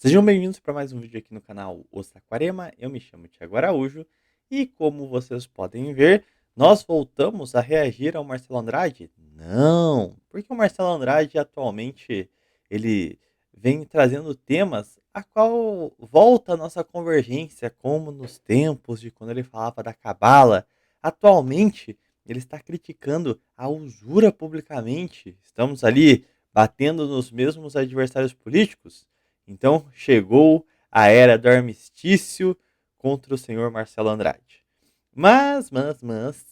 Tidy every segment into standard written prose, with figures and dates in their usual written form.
Sejam bem-vindos para mais um vídeo aqui no canal O Saquarema. Eu me chamo Thiago Araújo e, como vocês podem ver, nós voltamos a reagir ao Marcelo Andrade? Não, porque o Marcelo Andrade atualmente ele vem trazendo temas a qual volta a nossa convergência, como nos tempos de quando ele falava da cabala. Atualmente, ele está criticando a usura publicamente. Estamos ali batendo nos mesmos adversários políticos. Então chegou a era do armistício contra o senhor Marcelo Andrade. Mas,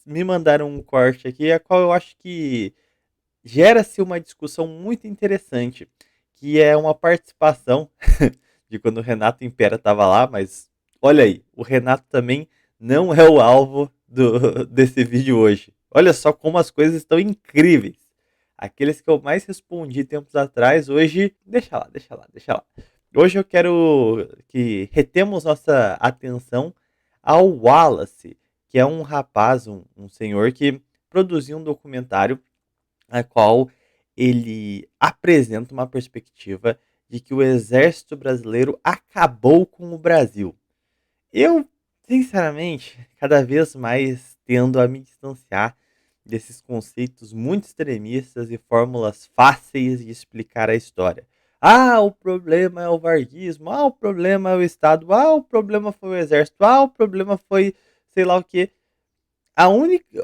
me mandaram um corte aqui, a qual eu acho que gera-se uma discussão muito interessante, que é uma participação de quando o Renato Impera estava lá, mas olha aí, o Renato também não é o alvo desse vídeo hoje. Olha só como as coisas estão incríveis. Aqueles que eu mais respondi tempos atrás, hoje, deixa lá. Hoje eu quero que retemos nossa atenção ao Wallace, que é um rapaz, um senhor que produziu um documentário a qual ele apresenta uma perspectiva de que o exército brasileiro acabou com o Brasil. Eu, sinceramente, cada vez mais tendo a me distanciar desses conceitos muito extremistas e fórmulas fáceis de explicar a história. Ah, o problema é o varguismo. Ah, o problema é o Estado. Ah, o problema foi o Exército. Ah, o problema foi sei lá o que.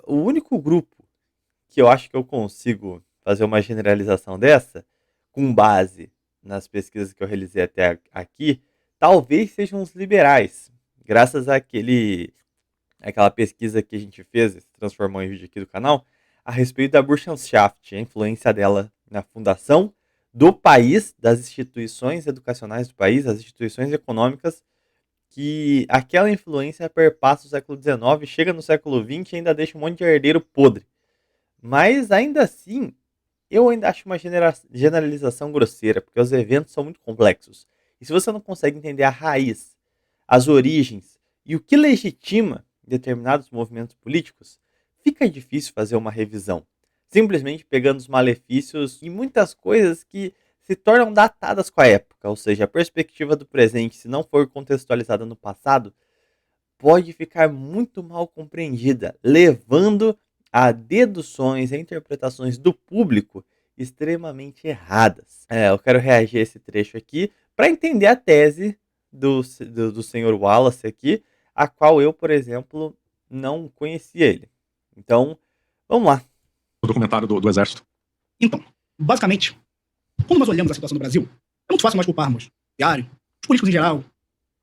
O único grupo que eu acho que eu consigo fazer uma generalização dessa, com base nas pesquisas que eu realizei até aqui, talvez sejam os liberais. Graças àquela pesquisa que a gente fez, se transformou em vídeo aqui do canal, a respeito da Burschenschaft, a influência dela na fundação do país, das instituições educacionais do país, das instituições econômicas, que aquela influência perpassa o século XIX, chega no século XX e ainda deixa um monte de herdeiro podre. Mas ainda assim, eu ainda acho uma generalização grosseira, porque os eventos são muito complexos. E se você não consegue entender a raiz, as origens e o que legitima determinados movimentos políticos, fica difícil fazer uma revisão. Simplesmente pegando os malefícios e muitas coisas que se tornam datadas com a época, ou seja, a perspectiva do presente, se não for contextualizada no passado, pode ficar muito mal compreendida, levando a deduções e interpretações do público extremamente erradas. Eu quero reagir a esse trecho aqui para entender a tese do senhor Wallace aqui, a qual eu, por exemplo, não conhecia ele. Então, vamos lá. O documentário do Exército. Então, basicamente, quando nós olhamos a situação do Brasil, é muito fácil nós culparmos o diário, os políticos em geral,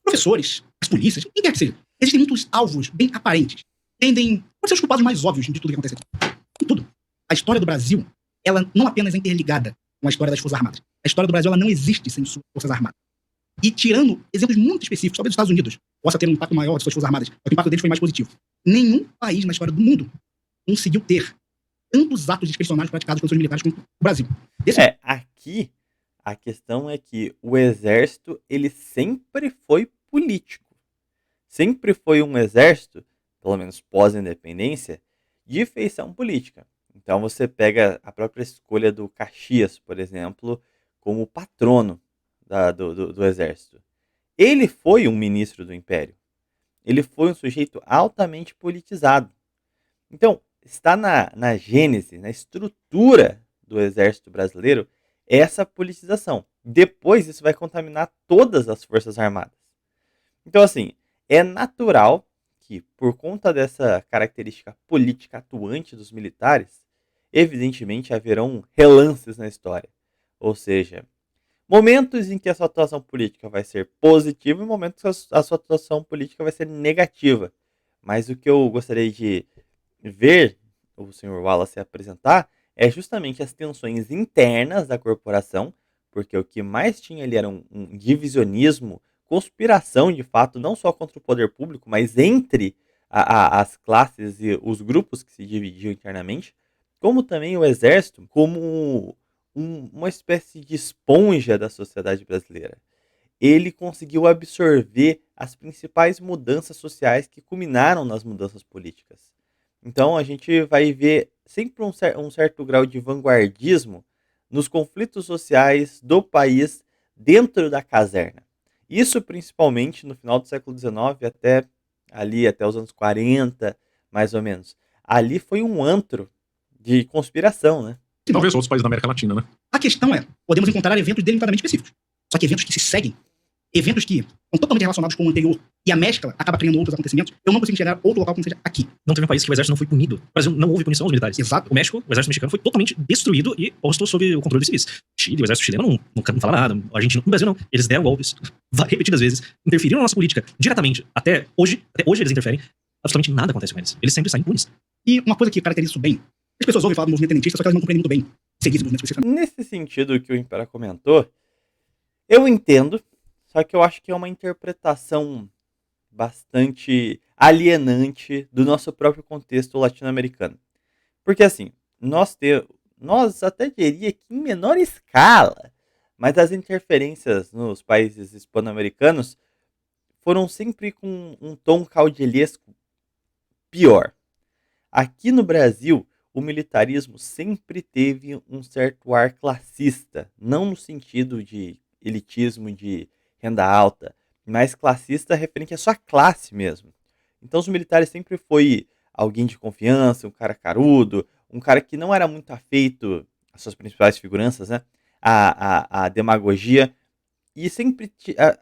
professores, as polícias, quem quer que seja. Existem muitos alvos bem aparentes. Pode ser os culpados mais óbvios de tudo que acontece aqui. Contudo, a história do Brasil, ela não apenas é interligada com a história das Forças Armadas. A história do Brasil, ela não existe sem suas Forças Armadas. E tirando exemplos muito específicos, talvez os Estados Unidos possa ter um impacto maior de suas Forças Armadas, mas o impacto deles foi mais positivo. Nenhum país na história do mundo conseguiu ter tantos atos discricionários praticados pelos seus militares como o Brasil. Aqui a questão é que o exército ele sempre foi político. Sempre foi um exército, pelo menos pós-independência, de feição política. Então você pega a própria escolha do Caxias, por exemplo, como patrono do exército. Ele foi um ministro do Império. Ele foi um sujeito altamente politizado. Então, está na gênese, na estrutura do exército brasileiro, essa politização. Depois isso vai contaminar todas as forças armadas. Então, assim, é natural que, por conta dessa característica política atuante dos militares, evidentemente haverão relances na história. Ou seja, momentos em que a sua atuação política vai ser positiva e momentos que a sua atuação política vai ser negativa. Mas o que eu gostaria de ver o senhor Wallace apresentar é justamente as tensões internas da corporação, porque o que mais tinha ali era um divisionismo, conspiração de fato, não só contra o poder público, mas entre as classes e os grupos que se dividiam internamente, como também o exército, como uma espécie de esponja da sociedade brasileira. Ele conseguiu absorver as principais mudanças sociais que culminaram nas mudanças políticas. Então a gente vai ver sempre um certo grau de vanguardismo nos conflitos sociais do país dentro da caserna. Isso principalmente no final do século XIX até os anos 40, mais ou menos. Ali foi um antro de conspiração, né? Se não, Talvez outros países da América Latina, né? a questão é, podemos encontrar eventos delimitadamente específicos. Só que eventos que se seguem, eventos que são totalmente relacionados com o anterior e a mescla acaba criando outros acontecimentos, eu não consigo enxergar outro local que não seja aqui. Não teve um país que o exército não foi punido. O Brasil não houve punição aos militares. Exato. O México, o exército mexicano foi totalmente destruído e posto sob o controle dos civis. Chile, o exército chileno não fala nada. O argentino, no Brasil não. Eles deram golpes repetidas vezes, interferiram na nossa política diretamente. Até hoje eles interferem. Absolutamente nada acontece com eles. Eles sempre saem impunes. E uma coisa que caracteriza isso bem, as pessoas ouvem falar do movimento tenentista, só que elas não compreendem muito bem seguir esse movimento especificamente. Nesse sentido que o Impera comentou, eu entendo, só que eu acho que é uma interpretação bastante alienante do nosso próprio contexto latino-americano. Porque assim, nós até diria que em menor escala, mas as interferências nos países hispano-americanos foram sempre com um tom caudilhesco pior. Aqui no Brasil, o militarismo sempre teve um certo ar classista, não no sentido de elitismo de renda alta, mas classista referente à sua classe mesmo. Então os militares sempre foi alguém de confiança, um cara carudo, um cara que não era muito afeito às suas principais figuranças, né? A demagogia, e sempre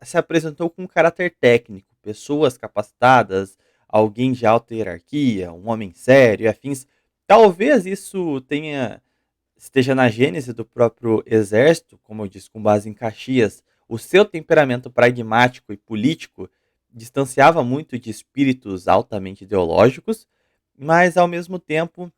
se apresentou com um caráter técnico, pessoas capacitadas, alguém de alta hierarquia, um homem sério e afins. Talvez isso esteja na gênese do próprio exército, como eu disse, com base em Caxias. O seu temperamento pragmático e político distanciava muito de espíritos altamente ideológicos, mas ao mesmo tempo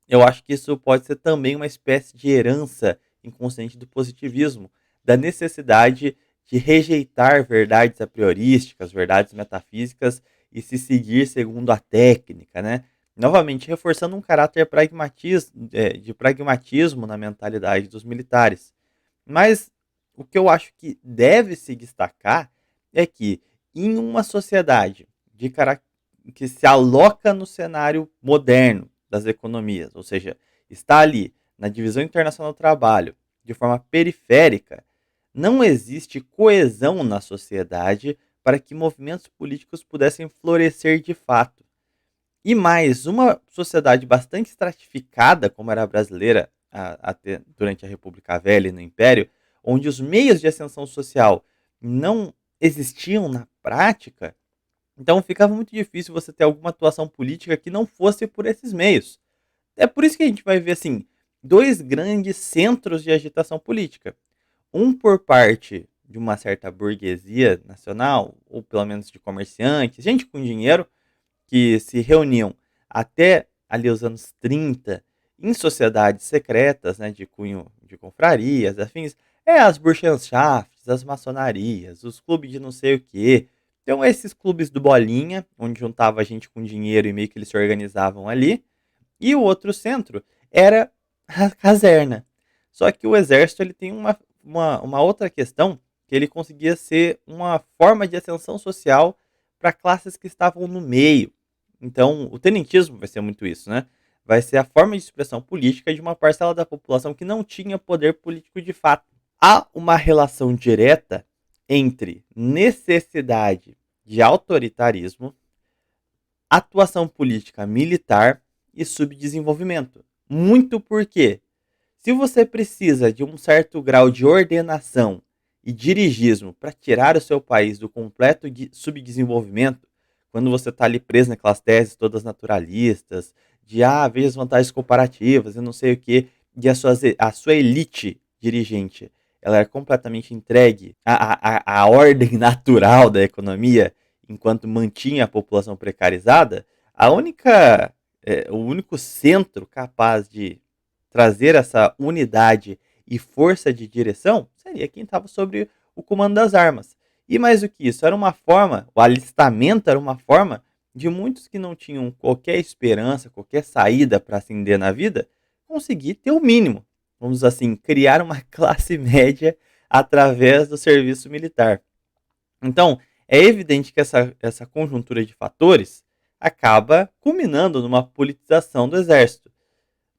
eu acho que isso pode ser também uma espécie de herança inconsciente do positivismo, da necessidade de rejeitar verdades a priorísticas, verdades metafísicas e se seguir segundo a técnica, né? Novamente, reforçando um caráter de pragmatismo na mentalidade dos militares. Mas o que eu acho que deve se destacar é que, em uma sociedade que se aloca no cenário moderno das economias, ou seja, está ali na divisão internacional do trabalho de forma periférica, não existe coesão na sociedade para que movimentos políticos pudessem florescer de fato. E mais, uma sociedade bastante estratificada, como era a brasileira durante a República Velha e no Império, onde os meios de ascensão social não existiam na prática, então ficava muito difícil você ter alguma atuação política que não fosse por esses meios. É por isso que a gente vai ver assim, dois grandes centros de agitação política. Um por parte de uma certa burguesia nacional, ou pelo menos de comerciantes, gente com dinheiro, que se reuniam até ali os anos 30 em sociedades secretas, né, de cunho de confrarias, afins, as Burschenschafts, as maçonarias, os clubes de não sei o quê. Então esses clubes do Bolinha, onde juntava gente com dinheiro e meio que eles se organizavam ali, e o outro centro era a caserna. Só que o exército ele tem uma outra questão, que ele conseguia ser uma forma de ascensão social para classes que estavam no meio. Então, o tenentismo vai ser muito isso, né? Vai ser a forma de expressão política de uma parcela da população que não tinha poder político de fato. Há uma relação direta entre necessidade de autoritarismo, atuação política militar e subdesenvolvimento. Muito porque, se você precisa de um certo grau de ordenação e dirigismo para tirar o seu país do completo subdesenvolvimento, quando você está ali preso naquelas teses todas naturalistas, de veja as vantagens comparativas e não sei o que, e a sua elite dirigente, ela é completamente entregue à ordem natural da economia, enquanto mantinha a população precarizada, o único centro capaz de trazer essa unidade e força de direção seria quem estava sobre o comando das armas. E mais do que isso, o alistamento era uma forma de muitos que não tinham qualquer esperança, qualquer saída para ascender na vida, conseguir ter o mínimo. Vamos assim, criar uma classe média através do serviço militar. Então, é evidente que essa conjuntura de fatores acaba culminando numa politização do exército.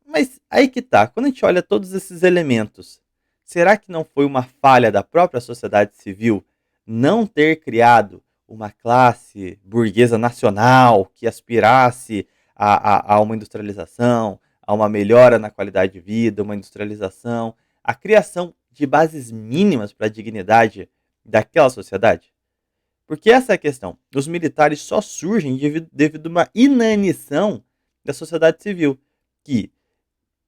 Mas aí que tá, quando a gente olha todos esses elementos, será que não foi uma falha da própria sociedade civil não ter criado uma classe burguesa nacional que aspirasse a uma industrialização, a uma melhora na qualidade de vida, uma industrialização, a criação de bases mínimas para a dignidade daquela sociedade? Porque essa é a questão. Os militares só surgem devido a uma inanição da sociedade civil, que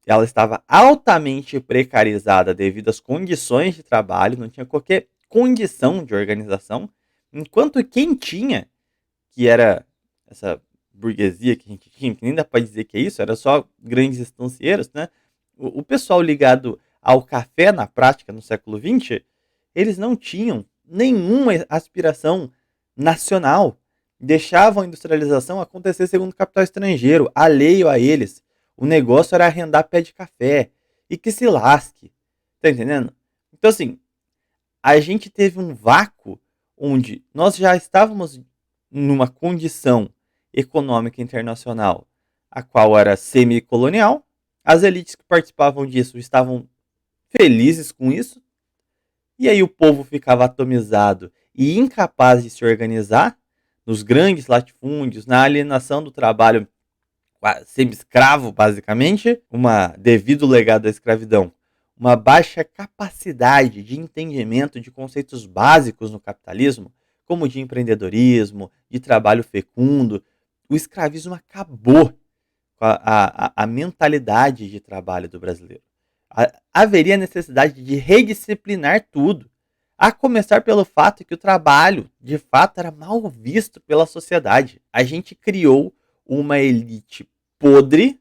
ela estava altamente precarizada devido às condições de trabalho, não tinha qualquer condição de organização, enquanto quem tinha, que era essa burguesia que a gente tinha, que nem dá para dizer que é isso, era só grandes estancieiros, né? O pessoal ligado ao café na prática no século XX, eles não tinham nenhuma aspiração nacional. Deixavam a industrialização acontecer segundo o capital estrangeiro, alheio a eles. O negócio era arrendar pé de café. E que se lasque. Tá entendendo? Então, assim, a gente teve um vácuo onde nós já estávamos numa condição econômica internacional, a qual era semi-colonial. As elites que participavam disso estavam felizes com isso. E aí o povo ficava atomizado e incapaz de se organizar nos grandes latifúndios, na alienação do trabalho semi-escravo, basicamente, devido ao legado da escravidão, uma baixa capacidade de entendimento de conceitos básicos no capitalismo, como de empreendedorismo, de trabalho fecundo. O escravismo acabou com a mentalidade de trabalho do brasileiro. Haveria necessidade de redisciplinar tudo, a começar pelo fato que o trabalho, de fato, era mal visto pela sociedade. A gente criou uma elite podre,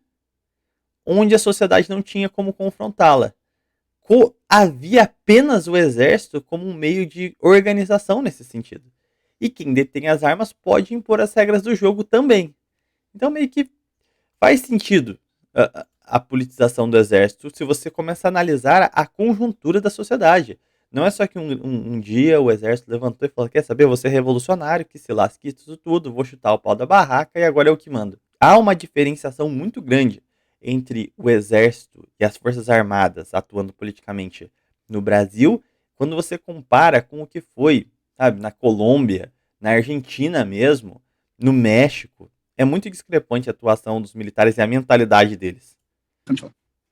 onde a sociedade não tinha como confrontá-la. Havia apenas o exército como um meio de organização nesse sentido. E quem detém as armas pode impor as regras do jogo também. Então meio que faz sentido a politização do exército se você começa a analisar a conjuntura da sociedade. Não é só que um dia o exército levantou e falou: quer saber, vou ser revolucionário, que se lasque isso tudo, vou chutar o pau da barraca e agora é o que manda. Há uma diferenciação muito grande entre o exército e as forças armadas atuando politicamente no Brasil, quando você compara com o que foi, sabe, na Colômbia, na Argentina mesmo, no México. É muito discrepante a atuação dos militares e a mentalidade deles.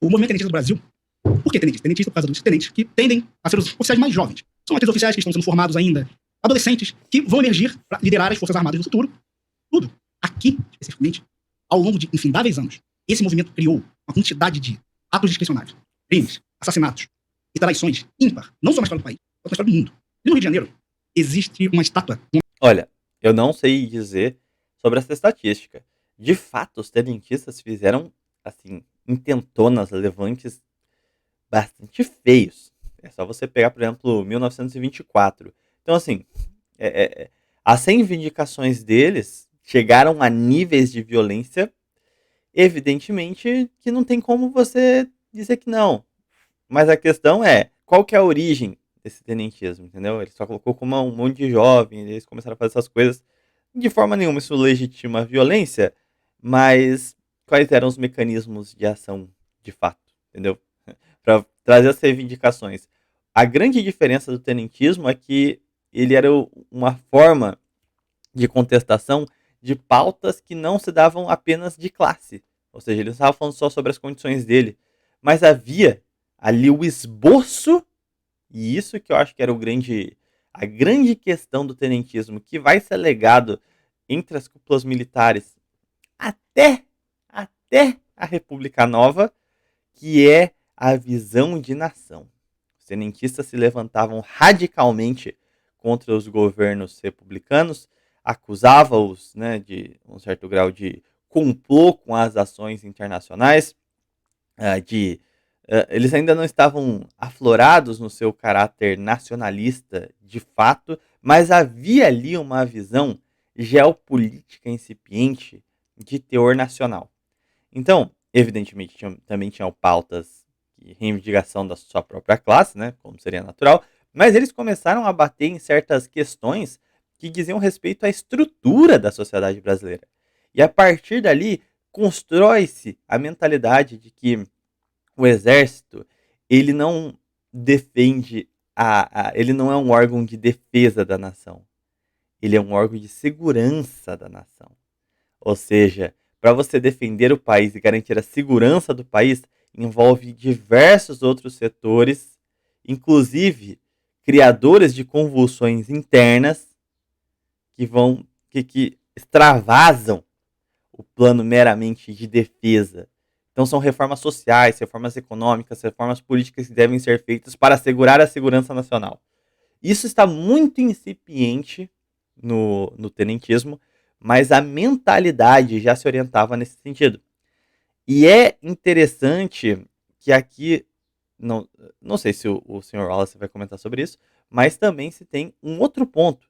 O movimento tenentista do Brasil, por que tenentista? Tenentista por causa dos tenentes que tendem a ser os oficiais mais jovens. São aqueles oficiais que estão sendo formados ainda, adolescentes, que vão emergir para liderar as forças armadas do futuro. Tudo. Aqui, especificamente, ao longo de infindáveis anos, esse movimento criou uma quantidade de atos discricionários, crimes, assassinatos e traições ímpar, não só na história do país, mas na história do mundo. E no Rio de Janeiro, existe uma estátua. Olha, eu não sei dizer sobre essa estatística. De fato, os tenentistas fizeram, assim, intentonas, levantes bastante feios. É só você pegar, por exemplo, 1924. Então, assim, as reivindicações deles chegaram a níveis de violência, evidentemente, que não tem como você dizer que não. Mas a questão é, qual que é a origem desse tenentismo, entendeu? Ele só colocou como um monte de jovens, eles começaram a fazer essas coisas. De forma nenhuma isso legitima a violência, mas quais eram os mecanismos de ação de fato, entendeu? Para trazer as reivindicações. A grande diferença do tenentismo é que ele era uma forma de contestação de pautas que não se davam apenas de classe. Ou seja, ele não estava falando só sobre as condições dele, mas havia ali o esboço, e isso que eu acho que era a grande questão do tenentismo, que vai ser legado entre as cúpulas militares até a República Nova, que é a visão de nação. Os tenentistas se levantavam radicalmente contra os governos republicanos, acusavam-os, né, de um certo grau de complô com as ações internacionais, eles ainda não estavam aflorados no seu caráter nacionalista de fato, mas havia ali uma visão geopolítica incipiente de teor nacional. Então, evidentemente, também tinham pautas de reivindicação da sua própria classe, né, como seria natural, mas eles começaram a bater em certas questões que diziam respeito à estrutura da sociedade brasileira. E a partir dali, constrói-se a mentalidade de que o exército, ele não defende ele não é um órgão de defesa da nação. Ele é um órgão de segurança da nação. Ou seja, para você defender o país e garantir a segurança do país, envolve diversos outros setores, inclusive criadores de convulsões internas que extravasam o plano meramente de defesa. Então são reformas sociais, reformas econômicas, reformas políticas que devem ser feitas para assegurar a segurança nacional. Isso está muito incipiente no tenentismo, mas a mentalidade já se orientava nesse sentido. E é interessante que aqui, não sei se o Sr. Wallace vai comentar sobre isso, mas também se tem um outro ponto,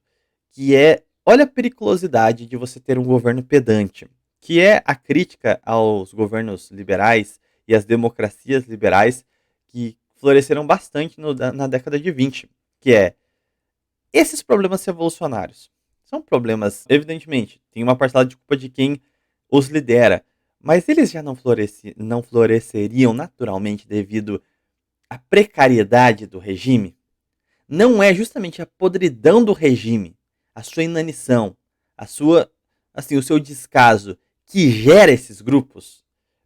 que é, olha a periculosidade de você ter um governo pedante, que é a crítica aos governos liberais e às democracias liberais que floresceram bastante na década de 20, que é esses problemas revolucionários. São problemas, evidentemente, tem uma parcela de culpa de quem os lidera, mas eles já não floresceriam naturalmente devido à precariedade do regime? Não é justamente a podridão do regime, a sua inanição, o seu descaso que gera esses grupos?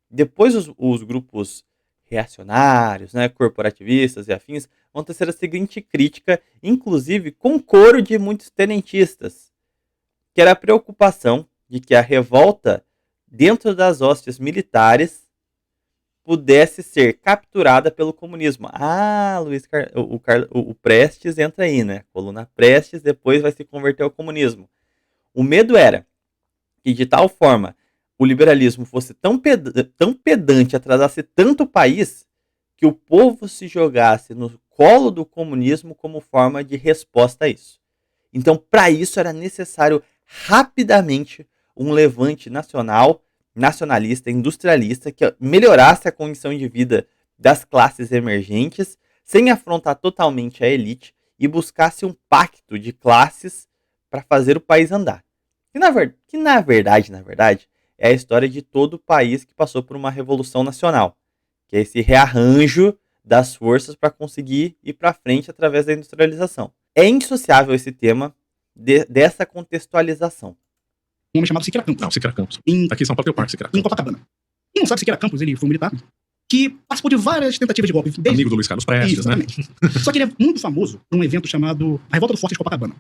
Depois os grupos reacionários, né, corporativistas e afins, vão tecer a seguinte crítica, inclusive com coro de muitos tenentistas, que era a preocupação de que a revolta dentro das hostes militares pudesse ser capturada pelo comunismo. O Prestes entra aí, né? Coluna Prestes depois vai se converter ao comunismo. O medo era que de tal forma o liberalismo fosse tão pedante, atrasasse tanto o país, que o povo se jogasse no colo do comunismo como forma de resposta a isso. Então, para isso era necessário rapidamente um levante nacionalista, industrialista, que melhorasse a condição de vida das classes emergentes, sem afrontar totalmente a elite, e buscasse um pacto de classes para fazer o país andar. Que na verdade, é a história de todo o país que passou por uma revolução nacional, que é esse rearranjo das forças para conseguir ir para frente através da industrialização. É indissociável esse tema dessa contextualização. Um homem chamado Siqueira Campos. Não, Siqueira Campos. Em, Aqui em São Paulo tem o Parque Siqueira em Campos. Copacabana. Quem não sabe, Siqueira Campos, ele foi um militar que participou de várias tentativas de golpe. Amigo do Luiz Carlos Prestes, Isso, né? exatamente. Só que ele é muito famoso por um evento chamado a Revolta do Forte de Copacabana.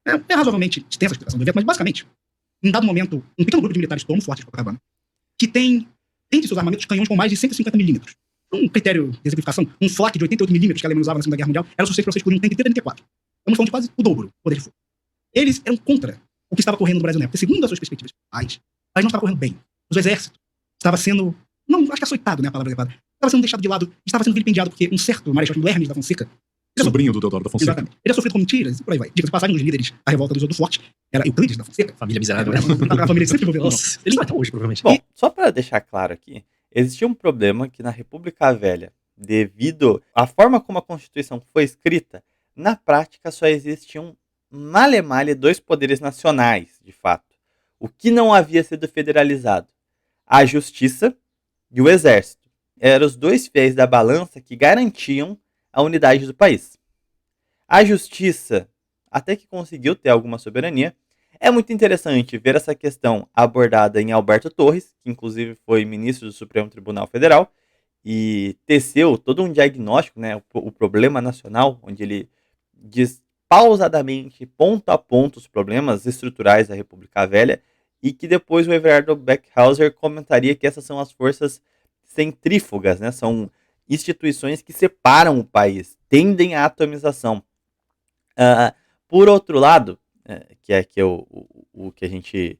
É razoavelmente extensa a explicação do evento, mas basicamente, em dado momento, um pequeno grupo de militares toma o Forte de Copacabana, que tem entre seus armamentos canhões com mais de 150 milímetros. Um critério de exemplificação, um flak de 88 milímetros que a Alemanha usava na Segunda Guerra Mundial era o suficiente para você explodir um tanque de 34. Estamos falando de quase o dobro do poder de fogo. Eles eram contra o que estava correndo no Brasil na época, segundo as suas perspectivas. Mas não estava correndo bem. O exército estava sendo, não, acho que açoitado, né, a palavra adequada. Estava sendo deixado de lado, estava sendo vilipendiado porque um certo marechal chamado Hermes da Fonseca, Sobrinho do Deodoro da Fonseca. exatamente, ele sofrido com mentiras e por aí vai. Diga-se de passagem, um dos líderes da revolta do Forte era Euclides da Fonseca. Família miserável, né? A família sempre envolveu. Nossa, eles não até hoje, provavelmente. Bom, só para deixar claro aqui, existia um problema que na República Velha, devido à forma como a Constituição foi escrita, na prática só existiam male dois poderes nacionais, de fato. O que não havia sido federalizado? A Justiça e o Exército. Eram os dois fiéis da balança que garantiam a unidade do país. A Justiça, até que conseguiu ter alguma soberania. É muito interessante ver essa questão abordada em Alberto Torres, que inclusive foi ministro do Supremo Tribunal Federal, e teceu todo um diagnóstico, né, o problema nacional, onde ele diz pausadamente, ponto a ponto, os problemas estruturais da República Velha, e que depois o Everardo Beckhauser comentaria que essas são as forças centrífugas, né, são instituições que separam o país, tendem à atomização. Por outro lado, o que a gente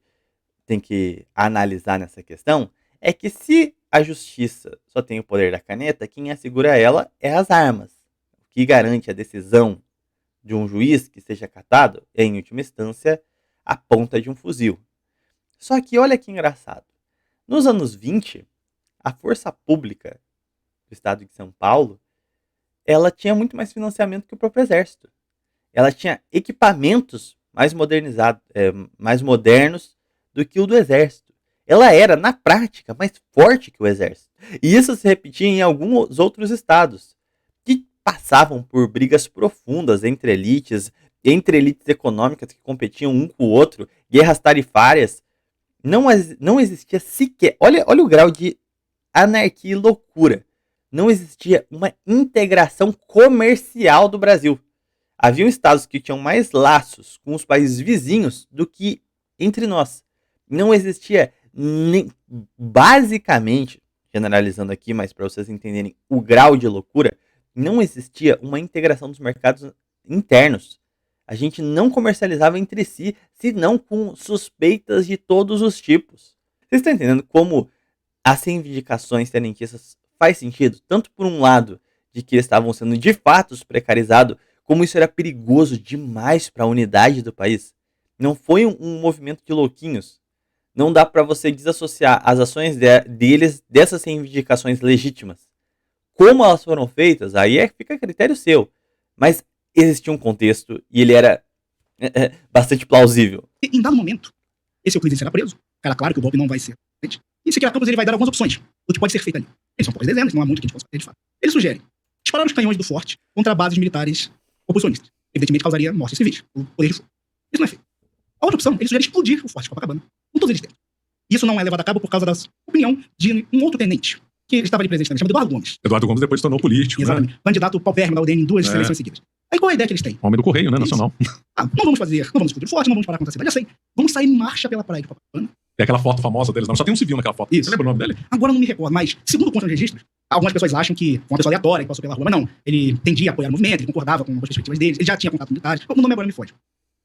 tem que analisar nessa questão, é que se a justiça só tem o poder da caneta, quem assegura ela é as armas. O que garante a decisão de um juiz que seja acatado é, em última instância, a ponta de um fuzil. Só que olha que engraçado. Nos anos 20, a força pública do estado de São Paulo, ela tinha muito mais financiamento que o próprio exército. Ela tinha equipamentos mais modernizados, mais modernos do que o do exército. Ela era, na prática, mais forte que o exército. E isso se repetia em alguns outros estados, que passavam por brigas profundas entre elites econômicas que competiam um com o outro, guerras tarifárias. Não existia sequer. Olha o grau de anarquia e loucura. Não existia uma integração comercial do Brasil. Haviam estados que tinham mais laços com os países vizinhos do que entre nós. Não existia, basicamente, generalizando aqui, mas para vocês entenderem o grau de loucura, não existia uma integração dos mercados internos. A gente não comercializava entre si, senão com suspeitas de todos os tipos. Vocês estão entendendo como as reivindicações tenentistas faz sentido? Tanto por um lado, de que eles estavam sendo de fato precarizados, como isso era perigoso demais para a unidade do país. Não foi um movimento de louquinhos. Não dá para você desassociar as ações deles dessas reivindicações legítimas. Como elas foram feitas, aí fica a critério seu. Mas existia um contexto e ele era bastante plausível. E, em dado momento, esse Euclides será preso. Cara, claro que o golpe não vai ser. E Siqueira Campos ele vai dar algumas opções do que pode ser feito ali. Eles são poucas dezenas, não há muito que a gente possa fazer de fato. Ele sugere disparar os canhões do forte contra bases militares oposicionistas. Evidentemente causaria mortes civis, o poder de fogo. Isso não é feito. A outra opção, ele sugere explodir o forte de Copacabana, com todos eles dentro. Isso não é levado a cabo por causa da opinião de um outro tenente, que estava ali presente também, chamado Eduardo Gomes. Eduardo Gomes depois se tornou político, Exatamente. Candidato paupérrimo da UDN em 2 eleições seguidas. Aí qual é a ideia que eles têm? Homem do Correio, né, nacional. Não vamos explodir o forte, não vamos parar contra a cidade, já sei. Vamos sair em marcha pela praia de Copacabana. Tem aquela foto famosa deles, não. Só tem um civil naquela foto. Isso. Você lembra o nome dele? Agora eu não me recordo, mas segundo consta nos registros, algumas pessoas acham que foi uma pessoa aleatória que passou pela rua, mas não. Ele tendia a apoiar o movimento, ele concordava com algumas perspectivas deles, ele já tinha contato com militares. O nome agora me foge.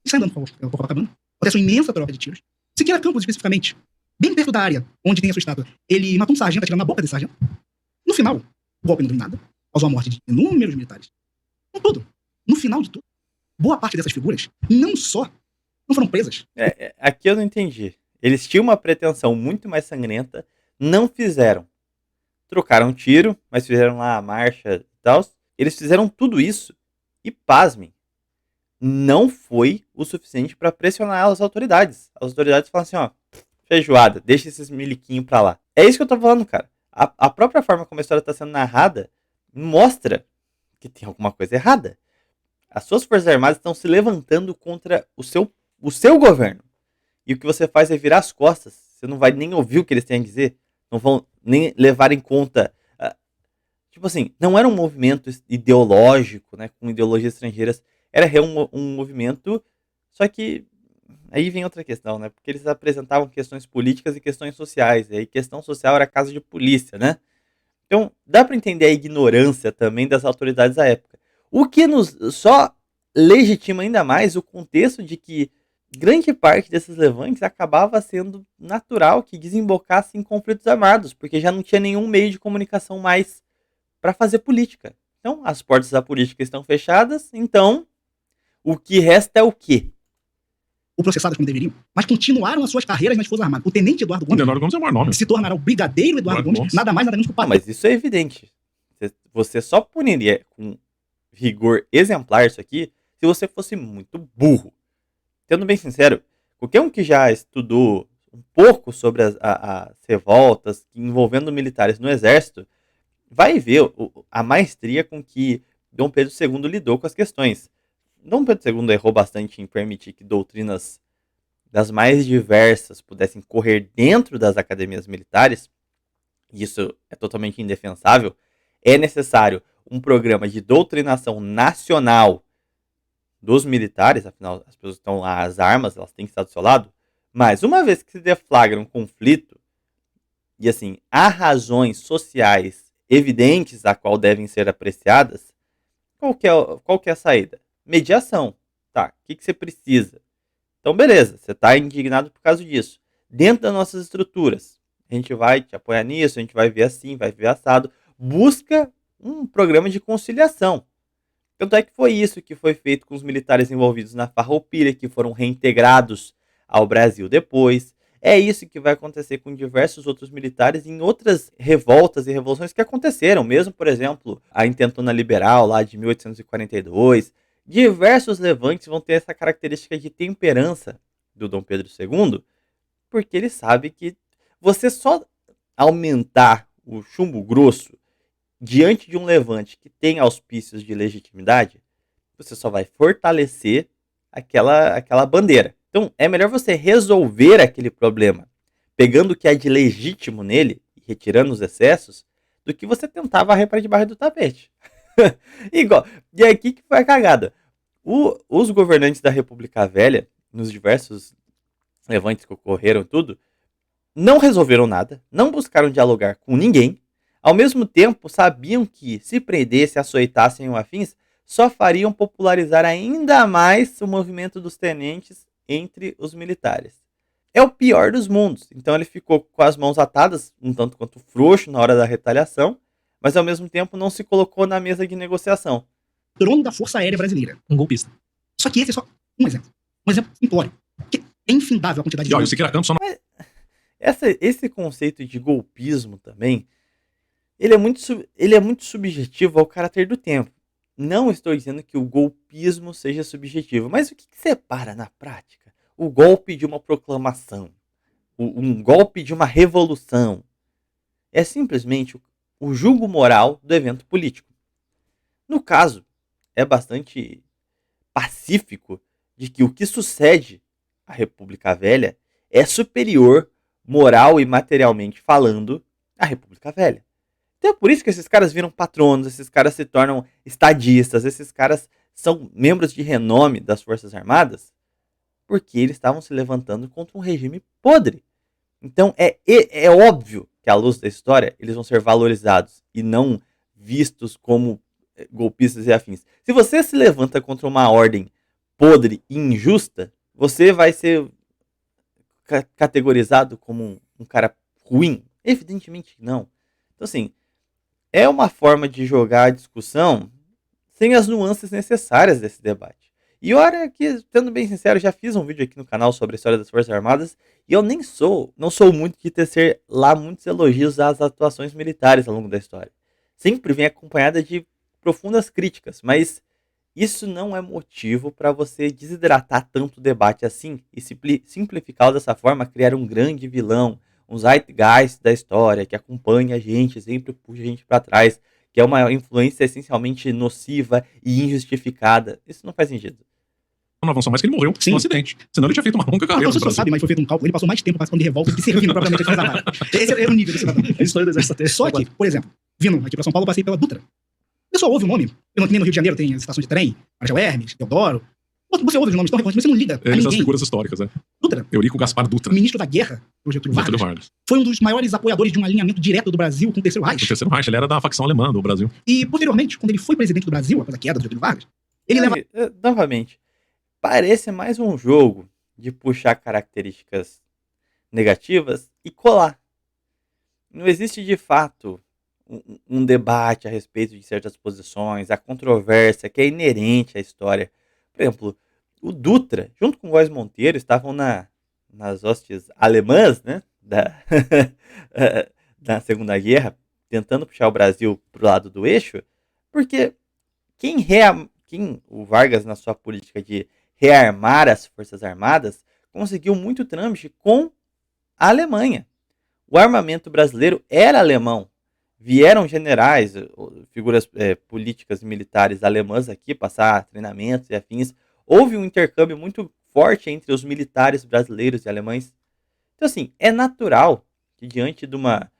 E sai andando por Copacabana, acontece uma imensa troca de tiros. Siqueira Campos, especificamente, bem perto da área onde tem a sua estátua, ele matou um sargento atirando na boca desse sargento. No final, o golpe não deu em nada, causou a morte de inúmeros militares. Contudo, no final de tudo, boa parte dessas figuras não foram presas. Aqui eu não entendi. Eles tinham uma pretensão muito mais sangrenta, não fizeram. Trocaram tiro, mas fizeram lá a marcha e tal. Eles fizeram tudo isso e, pasmem, não foi o suficiente para pressionar as autoridades. As autoridades falam assim, ó, feijoada, deixa esses miliquinhos pra lá. É isso que eu tô falando, cara. A própria forma como a história tá sendo narrada mostra que tem alguma coisa errada. As suas forças armadas estão se levantando contra o seu governo. E o que você faz é virar as costas. Você não vai nem ouvir o que eles têm a dizer. Não vão nem levar em conta. Tipo assim, não era um movimento ideológico, né, com ideologias estrangeiras. Era um movimento. Só que aí vem outra questão, né? Porque eles apresentavam questões políticas e questões sociais. E aí questão social era caso de polícia, né? Então dá para entender a ignorância também das autoridades da época. O que nos só legitima ainda mais o contexto de que grande parte desses levantes acabava sendo natural que desembocasse em conflitos armados, porque já não tinha nenhum meio de comunicação mais para fazer política. Então, as portas da política estão fechadas, então o que resta é o quê? Ou processadas como deveriam, mas continuaram as suas carreiras nas Forças Armadas. O tenente Eduardo Gomes, Eduardo Gomes é o maior nome. se tornará o brigadeiro Eduardo Gomes, nada mais nada menos que o Não, patrão. mas isso é evidente. Você só puniria com rigor exemplar isso aqui se você fosse muito burro. Sendo bem sincero, qualquer um que já estudou um pouco sobre as revoltas envolvendo militares no exército, vai ver a maestria com que Dom Pedro II lidou com as questões. Dom Pedro II errou bastante em permitir que doutrinas das mais diversas pudessem correr dentro das academias militares, e isso é totalmente indefensável. É necessário um programa de doutrinação nacional dos militares, afinal as pessoas estão lá, as armas, elas têm que estar do seu lado, mas uma vez que se deflagra um conflito, e assim, há razões sociais evidentes a qual devem ser apreciadas, qual que é a saída? Mediação. Tá, o que você precisa? Então beleza, você está indignado por causa disso. Dentro das nossas estruturas, a gente vai te apoiar nisso, a gente vai ver assim, vai ver assado, busca um programa de conciliação. Tanto é que foi isso que foi feito com os militares envolvidos na Farroupilha, que foram reintegrados ao Brasil depois. É isso que vai acontecer com diversos outros militares em outras revoltas e revoluções que aconteceram. Mesmo, por exemplo, a Intentona Liberal lá de 1842. Diversos levantes vão ter essa característica de temperança do Dom Pedro II, porque ele sabe que você só aumentar o chumbo grosso diante de um levante que tem auspícios de legitimidade, você só vai fortalecer aquela bandeira. Então, é melhor você resolver aquele problema pegando o que é de legítimo nele e retirando os excessos, do que você tentar varrer para debaixo do tapete. Igual, e é aqui que foi a cagada. Os governantes da República Velha, nos diversos levantes que ocorreram, tudo, não resolveram nada, não buscaram dialogar com ninguém, ao mesmo tempo sabiam que, se prendessem, açoitassem ou afins, só fariam popularizar ainda mais o movimento dos tenentes entre os militares. É o pior dos mundos. Então ele ficou com as mãos atadas, um tanto quanto frouxo na hora da retaliação, mas ao mesmo tempo não se colocou na mesa de negociação. Trono da Força Aérea Brasileira. Um golpista. Só que esse é só um exemplo. Um exemplo simplório. Porque é infindável a quantidade E olha, o de... Siqueira Campos só não... Esse conceito de golpismo também, ele é muito subjetivo ao caráter do tempo. Não estou dizendo que o golpismo seja subjetivo, mas o que separa na prática o golpe de uma proclamação, um golpe de uma revolução? É simplesmente o julgo moral do evento político. No caso, é bastante pacífico de que o que sucede à República Velha é superior, moral e materialmente falando, à República Velha. Então é por isso que esses caras viram patronos, esses caras se tornam estadistas, esses caras são membros de renome das Forças Armadas, porque eles estavam se levantando contra um regime podre. Então é óbvio que, à luz da história, eles vão ser valorizados e não vistos como golpistas e afins. Se você se levanta contra uma ordem podre e injusta, você vai ser categorizado como um cara ruim? Evidentemente não. Então, assim, é uma forma de jogar a discussão sem as nuances necessárias desse debate. E olha que, sendo bem sincero, já fiz um vídeo aqui no canal sobre a história das Forças Armadas e eu não sou muito de tecer lá muitos elogios às atuações militares ao longo da história. Sempre vem acompanhada de profundas críticas, mas isso não é motivo para você desidratar tanto o debate assim e simplificá-lo dessa forma, criar um grande vilão, um zeitgeist da história que acompanha a gente, sempre puxa a gente para trás, que é uma influência essencialmente nociva e injustificada. Isso não faz sentido. não avançou mais que ele morreu Sim. num acidente. Senão ele tinha feito uma longa carreira Não no sei se você Brasil. sabe, mas foi feito um cálculo. Ele passou mais tempo participando de revoltas do que servindo propriamente as Forças Armadas. Esse é o nível desse cidadão. A história do exército até. Só que, por exemplo, vindo aqui pra São Paulo, eu passei pela Dutra. Você só ouve o nome. Eu não tenho no Rio de Janeiro, tem as estações de trem, Marechal Hermes, Deodoro. Você ouve os nomes tão recorrentes, mas você não liga a Eles são as ninguém. figuras históricas, né? Dutra, Eurico Gaspar Dutra. ministro da guerra, o Getúlio Getúlio Vargas, Vargas. foi um dos maiores apoiadores de um alinhamento direto do Brasil com o Terceiro O Reich. terceiro Reich, ele era da facção alemã do Brasil. E, posteriormente, quando ele foi presidente do Brasil, após a queda do Getúlio Vargas, ele leva... Novamente, parece mais um jogo de puxar características negativas e colar. Não existe de fato um debate a respeito de certas posições, a controvérsia que é inerente à história. Por exemplo, o Dutra, junto com o Góes Monteiro, estavam nas hostes alemãs, né, da Segunda Guerra, tentando puxar o Brasil para o lado do eixo, porque quem o Vargas, na sua política de rearmar as Forças Armadas, conseguiu muito trâmite com a Alemanha. O armamento brasileiro era alemão. Vieram generais, figuras políticas e militares alemãs aqui passar treinamentos e afins. Houve um intercâmbio muito forte entre os militares brasileiros e alemães. Então, assim, é natural que diante de uma...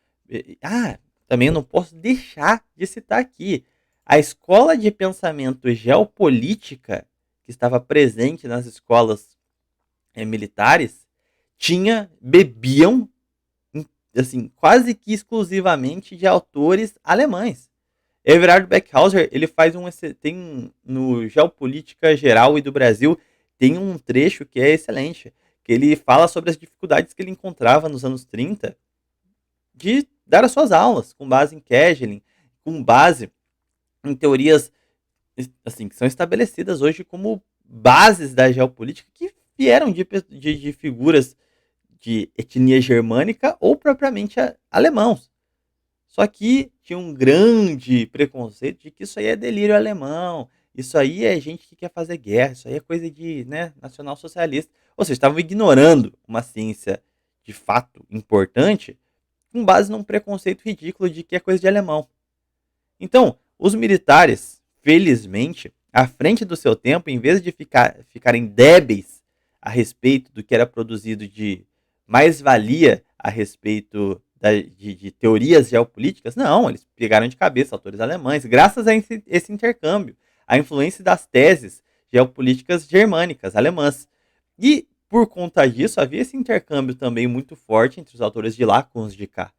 também eu não posso deixar de citar aqui a escola de pensamento geopolítica que estava presente nas escolas militares bebiam assim, quase que exclusivamente de autores alemães. Everard Beckhauser, ele tem no Geopolítica Geral e do Brasil, tem um trecho que é excelente, que ele fala sobre as dificuldades que ele encontrava nos anos 30 de dar as suas aulas, com base em Kägelin, com base em teorias assim, que são estabelecidas hoje como bases da geopolítica, que vieram de figuras de etnia germânica ou propriamente alemãos. Só que tinha um grande preconceito de que isso aí é delírio alemão, isso aí é gente que quer fazer guerra, isso aí é coisa de nacional-socialista. Ou seja, estavam ignorando uma ciência de fato importante com base num preconceito ridículo de que é coisa de alemão. Então, os militares, felizmente, à frente do seu tempo, em vez de ficarem débeis a respeito do que era produzido de mais-valia a respeito de teorias geopolíticas, não, eles pegaram de cabeça autores alemães, graças a esse intercâmbio, a influência das teses geopolíticas germânicas, alemãs. E, por conta disso, havia esse intercâmbio também muito forte entre os autores de lá com os de cá.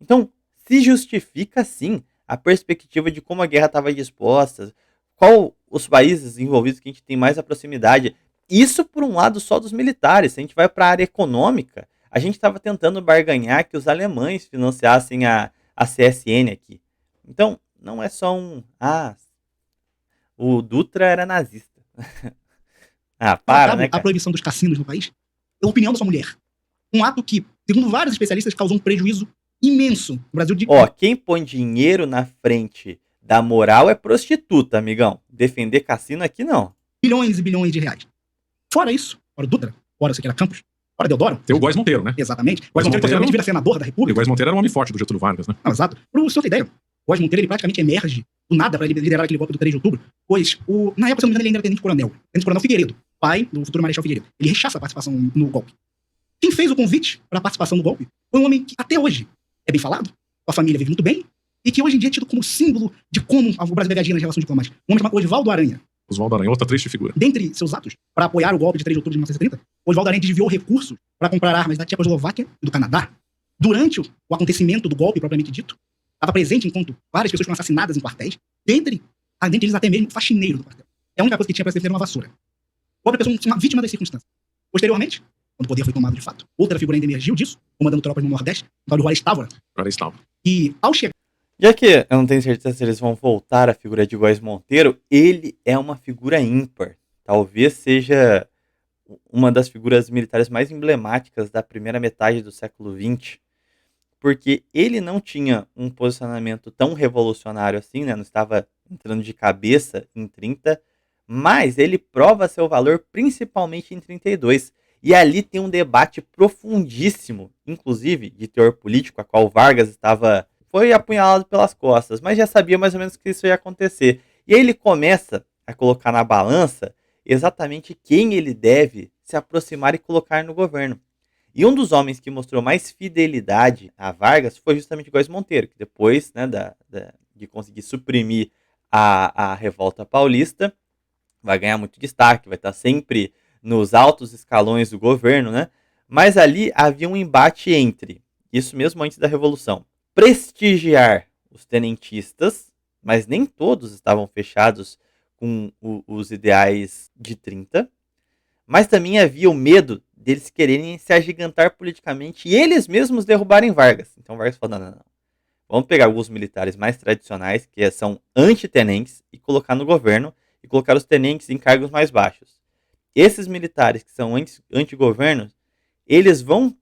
Então, se justifica, sim, a perspectiva de como a guerra estava disposta, qual os países envolvidos que a gente tem mais a proximidade. Isso por um lado só dos militares. Se a gente vai para a área econômica, a gente estava tentando barganhar que os alemães financiassem a CSN aqui. Então, não é só o Dutra era nazista. Né, a proibição dos cassinos no país, é a opinião da sua mulher. Um ato que, segundo vários especialistas, causou um prejuízo imenso no Brasil. Quem põe dinheiro na frente da moral é prostituta, amigão. Defender cassino aqui não. Bilhões e bilhões de reais. Fora isso, fora o Dutra, fora Siqueira Campos, fora Deodoro. Tem o Góes Monteiro, né? Exatamente. Góes Monteiro posteriormente vira senador da República. E o Góes Monteiro era um homem forte do Getúlio Vargas, né? Não, exato. Para o senhor ter ideia, o Góes Monteiro ele praticamente emerge do nada para liderar aquele golpe do 3 de outubro, pois, na época, se não me engano, ele ainda era tenente-coronel. Tenente-coronel Figueiredo, pai do futuro Marechal Figueiredo. Ele rechaça a participação no golpe. Quem fez o convite para a participação no golpe foi um homem que, até hoje, é bem falado, a família vive muito bem, e que hoje em dia é tido como símbolo de como o Brasil deve agir nas relações diplomáticas. Um homem chamado Oswaldo Aranha. Oswaldo Aranha, outra triste figura. Dentre seus atos, para apoiar o golpe de 3 de outubro de 1930, Oswaldo Aranha desviou recursos para comprar armas da Tchecoslováquia e do Canadá. Durante o acontecimento do golpe, propriamente dito, estava presente enquanto várias pessoas foram assassinadas em quartéis, dentre eles até mesmo o faxineiro do quartel. É a única coisa que tinha para se defender uma vassoura. Outra pessoa, uma vítima das circunstâncias. Posteriormente, quando o poder foi tomado de fato, outra figura ainda emergiu disso, comandando tropas no Nordeste, o tal de Juarez Távora. E ao chegar... Já que eu não tenho certeza se eles vão voltar à figura de Góes Monteiro, ele é uma figura ímpar. Talvez seja uma das figuras militares mais emblemáticas da primeira metade do século XX, porque ele não tinha um posicionamento tão revolucionário assim, né? Não estava entrando de cabeça em 30, mas ele prova seu valor principalmente em 32. E ali tem um debate profundíssimo, inclusive de teor político, a qual Vargas foi apunhalado pelas costas, mas já sabia mais ou menos que isso ia acontecer. E aí ele começa a colocar na balança exatamente quem ele deve se aproximar e colocar no governo. E um dos homens que mostrou mais fidelidade a Vargas foi justamente Góes Monteiro, que depois, né, de conseguir suprimir a revolta paulista, vai ganhar muito destaque, vai estar sempre nos altos escalões do governo, né? Mas ali havia um embate entre, isso mesmo antes da Revolução, prestigiar os tenentistas, mas nem todos estavam fechados com os ideais de 30, mas também havia o medo deles quererem se agigantar politicamente e eles mesmos derrubarem Vargas. Então Vargas falou, não. Vamos pegar alguns militares mais tradicionais, que são anti-tenentes, e colocar no governo, e colocar os tenentes em cargos mais baixos. Esses militares que são anti-governo, eles vão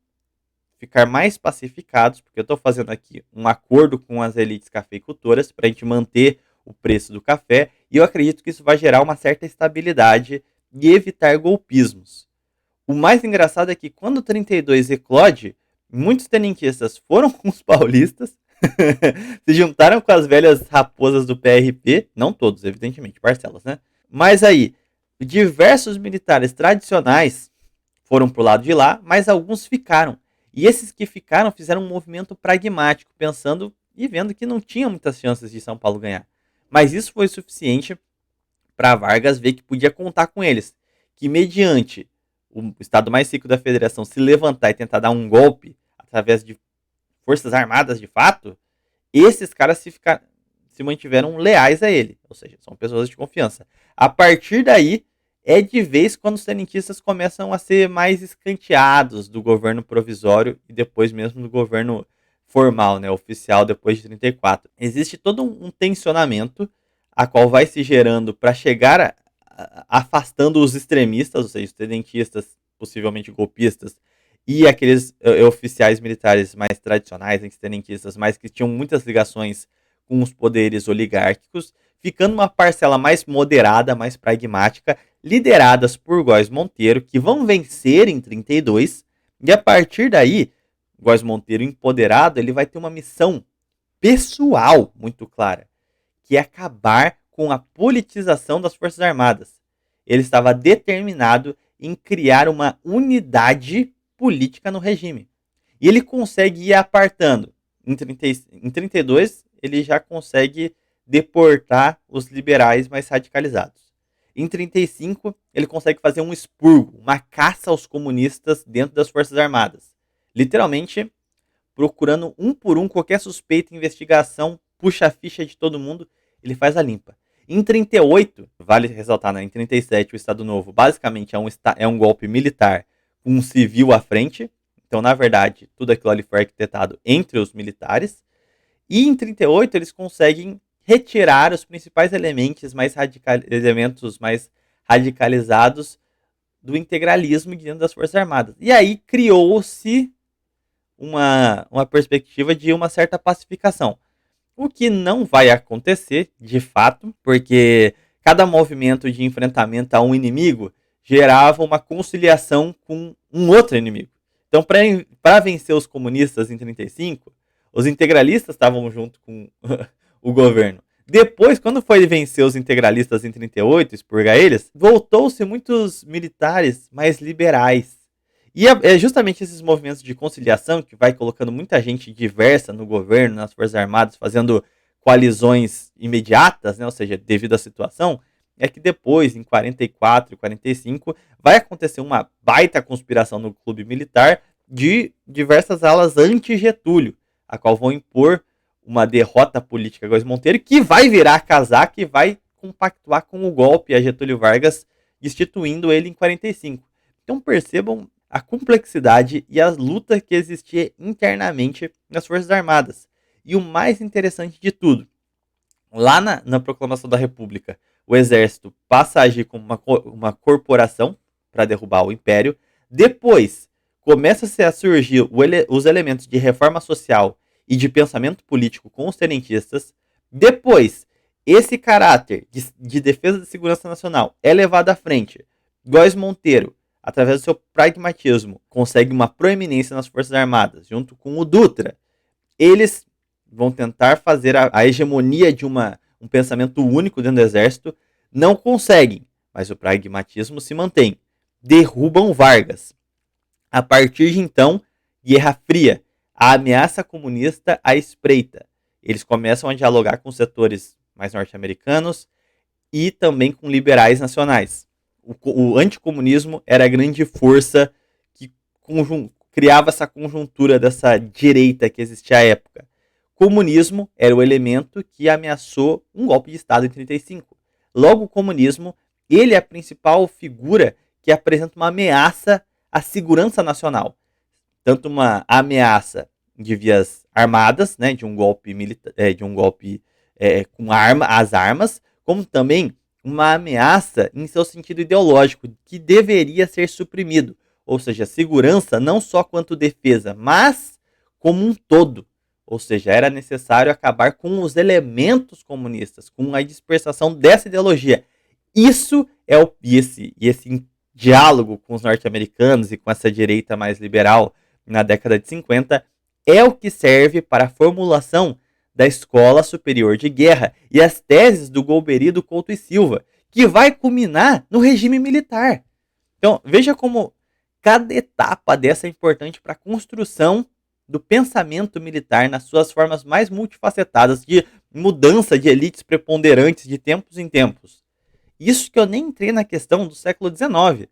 ficar mais pacificados, porque eu estou fazendo aqui um acordo com as elites cafeicultoras para a gente manter o preço do café, e eu acredito que isso vai gerar uma certa estabilidade e evitar golpismos. O mais engraçado é que quando o 32 eclode, muitos tenentistas foram com os paulistas, se juntaram com as velhas raposas do PRP, não todos, evidentemente, parcelas, né? Mas aí, diversos militares tradicionais foram pro lado de lá, mas alguns ficaram. E esses que ficaram fizeram um movimento pragmático, pensando e vendo que não tinha muitas chances de São Paulo ganhar. Mas isso foi suficiente para Vargas ver que podia contar com eles, que mediante o estado mais rico da federação se levantar e tentar dar um golpe através de forças armadas de fato, esses caras se mantiveram leais a ele, ou seja, são pessoas de confiança. A partir daí, é de vez quando os tenentistas começam a ser mais escanteados do governo provisório e depois mesmo do governo formal, né, oficial, depois de 34. Existe todo um tensionamento, a qual vai se gerando para chegar afastando os extremistas, ou seja, os tenentistas, possivelmente golpistas, e aqueles oficiais militares mais tradicionais, tenentistas, mas que tinham muitas ligações com os poderes oligárquicos, ficando uma parcela mais moderada, mais pragmática, lideradas por Góes Monteiro, que vão vencer em 32, e a partir daí, Góes Monteiro empoderado, ele vai ter uma missão pessoal muito clara, que é acabar com a politização das Forças Armadas. Ele estava determinado em criar uma unidade política no regime. E ele consegue ir apartando. Em 32, ele já consegue deportar os liberais mais radicalizados. Em 35, ele consegue fazer um expurgo, uma caça aos comunistas dentro das Forças Armadas. Literalmente, procurando um por um qualquer suspeita, investigação, puxa a ficha de todo mundo, ele faz a limpa. Em 38, vale ressaltar, né? Em 37, o Estado Novo basicamente é um golpe militar com um civil à frente. Então, na verdade, tudo aquilo ali foi arquitetado entre os militares. E em 38, eles conseguem retirar os principais elementos mais radicalizados do integralismo dentro das Forças Armadas. E aí criou-se uma perspectiva de uma certa pacificação. O que não vai acontecer, de fato, porque cada movimento de enfrentamento a um inimigo gerava uma conciliação com um outro inimigo. Então, para vencer os comunistas em 35, os integralistas estavam junto com o governo. Depois, quando foi vencer os integralistas em 38, expurgar eles, voltou-se muitos militares mais liberais. E é justamente esses movimentos de conciliação que vai colocando muita gente diversa no governo, nas Forças Armadas, fazendo coalizões imediatas, né? Ou seja, devido à situação, é que depois, em 44 e 45, vai acontecer uma baita conspiração no clube militar de diversas alas anti-Getúlio, a qual vão impor uma derrota política a Góes Monteiro, que vai virar casaca e vai compactuar com o golpe a Getúlio Vargas, destituindo ele em 45. Então percebam a complexidade e as lutas que existia internamente nas Forças Armadas. E o mais interessante de tudo, lá na Proclamação da República, o Exército passa a agir como uma corporação para derrubar o Império. Depois, começa-se a surgir os elementos de reforma social e de pensamento político com os tenentistas. Depois, esse caráter de defesa da segurança nacional é levado à frente. Góes Monteiro, através do seu pragmatismo, consegue uma proeminência nas Forças Armadas, junto com o Dutra. Eles vão tentar fazer a hegemonia de um pensamento único dentro do Exército. Não conseguem, mas o pragmatismo se mantém. Derrubam Vargas. A partir de então, Guerra Fria, a ameaça comunista à espreita. Eles começam a dialogar com setores mais norte-americanos e também com liberais nacionais. O anticomunismo era a grande força que criava essa conjuntura dessa direita que existia à época. Comunismo era o elemento que ameaçou um golpe de Estado em 35. Logo, o comunismo, ele é a principal figura que apresenta uma ameaça à segurança nacional. Tanto uma ameaça de vias armadas, né, de um golpe militar, com as armas, como também uma ameaça em seu sentido ideológico, que deveria ser suprimido. Ou seja, segurança não só quanto defesa, mas como um todo. Ou seja, era necessário acabar com os elementos comunistas, com a dispersação dessa ideologia. Isso é esse diálogo com os norte-americanos e com essa direita mais liberal na década de 50 é o que serve para a formulação da Escola Superior de Guerra e as teses do Golbery e do Couto e Silva, que vai culminar no regime militar. Então, veja como cada etapa dessa é importante para a construção do pensamento militar nas suas formas mais multifacetadas, de mudança de elites preponderantes de tempos em tempos. Isso que eu nem entrei na questão do século XIX,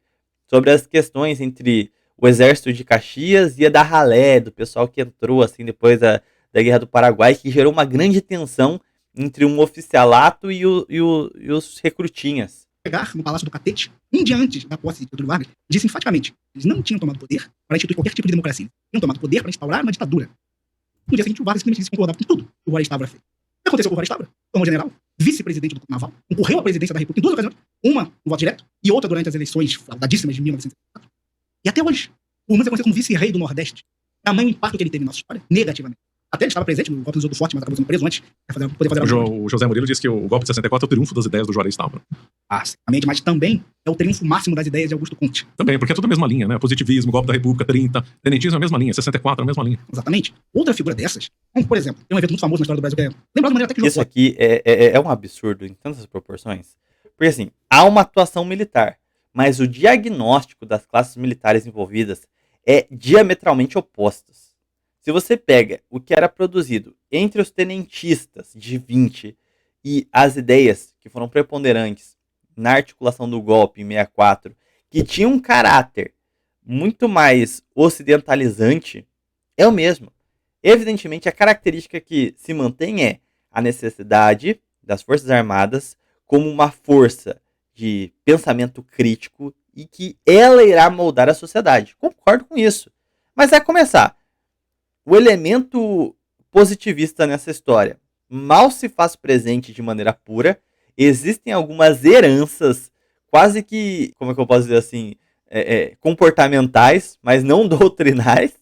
sobre as questões entre o exército de Caxias e a da Ralé, do pessoal que entrou assim depois da Guerra do Paraguai, que gerou uma grande tensão entre um oficialato e os recrutinhas. Chegar no Palácio do Catete, um dia antes da posse de Getúlio Vargas, disse enfaticamente: eles não tinham tomado poder para instituir qualquer tipo de democracia. Tinham tomado poder para instaurar uma ditadura. No dia seguinte, o Vargas simplesmente concordava com tudo que o Juarez Távora fez. O que aconteceu com o Juarez Távora? Tornou general, vice-presidente do Naval, concorreu à presidência da República em duas ocasiões, uma no voto direto e outra durante as eleições fraudadíssimas de 1964. E até hoje, o Humano é conhecido como vice-rei do Nordeste. Tamanho impacto que ele teve na nossa história, negativamente. Até ele estava presente no golpe do Forte, mas acabou sendo preso antes. Poder fazer O José Murilo disse que o golpe de 64 é o triunfo das ideias do Juarez Távora. certamente, mas também é o triunfo máximo das ideias de Augusto Comte. Também, porque é tudo a mesma linha, né? Positivismo, golpe da República, 30, tenentismo é a mesma linha, 64 é a mesma linha. Exatamente. Outra figura dessas, como, por exemplo, tem um evento muito famoso na história do Brasil que é lembrado de maneira até que Isso aqui é um absurdo em tantas proporções. Porque assim, há uma atuação militar, mas o diagnóstico das classes militares envolvidas é diametralmente oposto. Se você pega o que era produzido entre os tenentistas de 20 e as ideias que foram preponderantes na articulação do golpe em 64, que tinha um caráter muito mais ocidentalizante, é o mesmo. Evidentemente, a característica que se mantém é a necessidade das Forças Armadas como uma força de pensamento crítico e que ela irá moldar a sociedade. Concordo com isso. Mas é começar. O elemento positivista nessa história mal se faz presente de maneira pura. Existem algumas heranças quase que, como é que eu posso dizer assim, comportamentais, mas não doutrinais.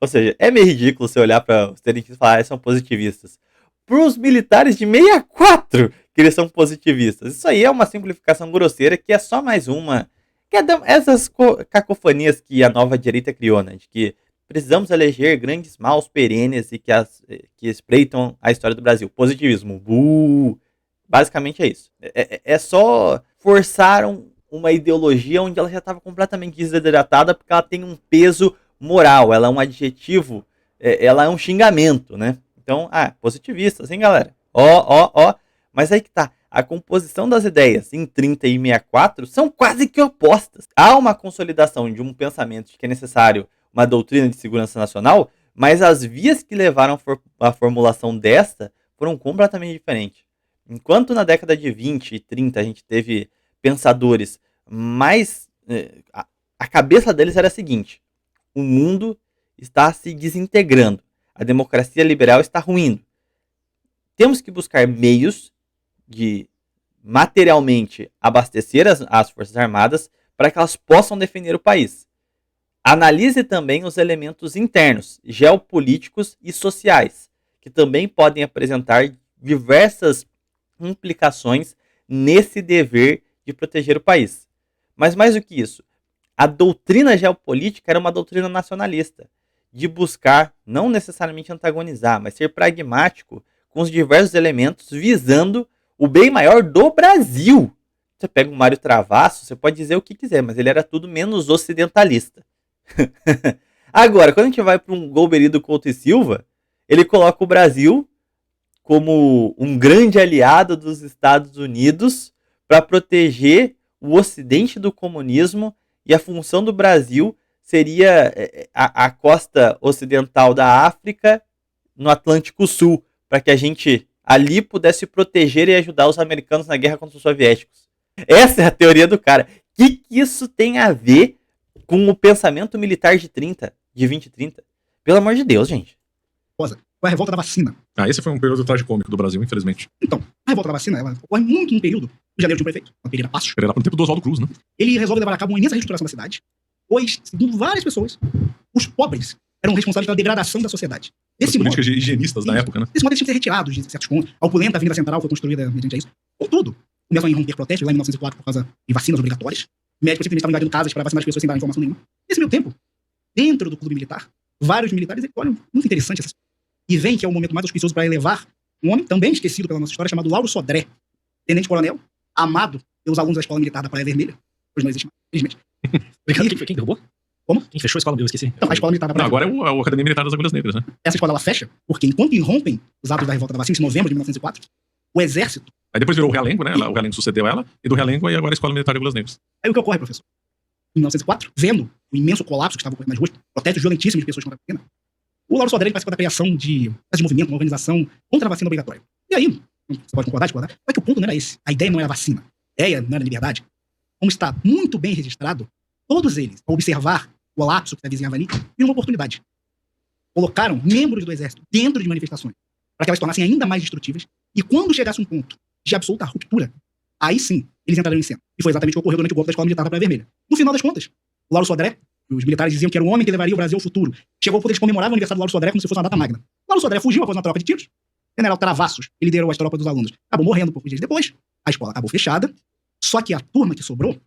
Ou seja, é meio ridículo você olhar para os tenentistas e falar que são positivistas. Para os militares de 64, que eles são positivistas. Isso aí é uma simplificação grosseira que é só mais uma. Que é essas cacofonias que a nova direita criou, né? De que precisamos eleger grandes maus perenes e que espreitam a história do Brasil. Positivismo. Basicamente é isso. É só forçaram uma ideologia onde ela já estava completamente desidratada porque ela tem um peso moral. Ela é um adjetivo, ela é um xingamento, né? Então, positivistas, hein, galera? Mas aí que tá. A composição das ideias em 30 e 64 são quase que opostas. Há uma consolidação de um pensamento de que é necessário uma doutrina de segurança nacional, mas as vias que levaram à formulação desta foram completamente diferentes. Enquanto na década de 20 e 30 a gente teve pensadores mais... a cabeça deles era a seguinte: o mundo está se desintegrando, a democracia liberal está ruindo. Temos que buscar meios de materialmente abastecer as Forças Armadas para que elas possam defender o país. Analise também os elementos internos, geopolíticos e sociais, que também podem apresentar diversas implicações nesse dever de proteger o país. Mas mais do que isso, a doutrina geopolítica era uma doutrina nacionalista, de buscar não necessariamente antagonizar, mas ser pragmático com os diversos elementos visando o bem maior do Brasil. Você pega o Mário Travasso, você pode dizer o que quiser, mas ele era tudo menos ocidentalista. Agora, quando a gente vai para um Golbery Couto e Silva, ele coloca o Brasil como um grande aliado dos Estados Unidos para proteger o ocidente do comunismo, e a função do Brasil seria a costa ocidental da África no Atlântico Sul, para que a gente ali pudesse proteger e ajudar os americanos na guerra contra os soviéticos. Essa é a teoria do cara. O que isso tem a ver com o pensamento militar de 20 e 30? Pelo amor de Deus, gente. Foi a revolta da vacina. Esse foi um período tragicômico do Brasil, infelizmente. Então, a revolta da vacina, ela ocorre muito em um período. Em janeiro de um prefeito, Pereira Passos. Pereira no tempo do Oswaldo Cruz, né? Ele resolve levar a cabo uma imensa reestruturação da cidade, pois, segundo várias pessoas, os pobres eram responsáveis pela degradação da sociedade. As políticas higienistas da época, né? Desse modo, eles tinham que ser retirados de certos pontos. A opulenta Avenida Central foi construída mediante a isso. Contudo, começam a irromper protestos lá em 1904 por causa de vacinas obrigatórias. Médicos simplesmente estavam invadindo casas para vacinar as pessoas sem dar informação nenhuma. Nesse meio tempo, dentro do clube militar, vários militares olham muito interessante essa situação. E veem que é o momento mais auspicioso para elevar um homem também esquecido pela nossa história, chamado Lauro Sodré, tenente-coronel, amado pelos alunos da Escola Militar da Praia Vermelha. Hoje não existe mais, infelizmente. Quem derrubou? Como? Quem fechou a escola? Eu esqueci. Então, a Escola Militar da Praia Agora é a Academia Militar das Agulhas Negras, né? Essa escola ela fecha, porque enquanto irrompem os atos da revolta da vacina, em novembro de 1904, o exército... Aí depois virou o Realengo, né? O Realengo sucedeu ela, e do Realengo aí agora a Escola Militar de Agulhas Negras. Aí o que ocorre, professor? Em 1904, vendo o imenso colapso que estava ocorrendo nas ruas, protestos violentíssimos de pessoas contra a vacina, o Lauro Sodré participa da criação de movimento, uma organização contra a vacina obrigatória. E aí, você pode concordar, discordar, mas que o ponto não era esse. A ideia não era a vacina. A ideia não era a liberdade. Como está muito bem registrado, todos eles, ao observar o colapso que se avizinhava ali, viram uma oportunidade. Colocaram membros do exército dentro de manifestações para que elas se tornassem ainda mais destrutíveis, e quando chegasse um ponto de absoluta ruptura, aí sim, eles entrariam em cena. E foi exatamente o que ocorreu durante o golpe da Escola Militar da Praia Vermelha. No final das contas, o Lauro Sodré, os militares diziam que era o homem que levaria o Brasil ao futuro. Chegou ao ponto, eles comemoravam o aniversário do Lauro Sodré como se fosse uma data magna. Lauro Sodré fugiu após uma troca de tiros. O general Travassos, que liderou as tropas dos alunos, acabou morrendo poucos dias depois. A escola acabou fechada. Só que a turma que sobrou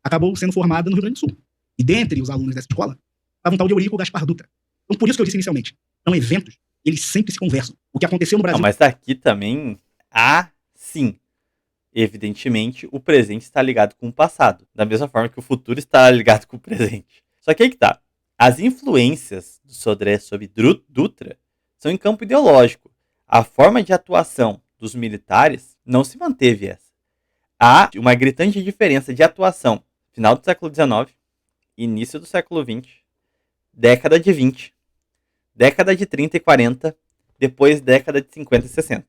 acabou sendo formada no Rio Grande do Sul. E dentre os alunos dessa escola, estava um tal de Eurico Gaspar Dutra. Então, por isso que eu disse inicialmente, são eventos, eles sempre se conversam. O que aconteceu no Brasil... Não, mas aqui também há, sim, evidentemente, o presente está ligado com o passado. Da mesma forma que o futuro está ligado com o presente. Só que aí que tá. As influências do Sodré sobre Dutra são em campo ideológico. A forma de atuação dos militares não se manteve essa. Há uma gritante diferença de atuação final do século XIX, início do século XX, década de 20, década de 30 e 40, depois década de 50 e 60.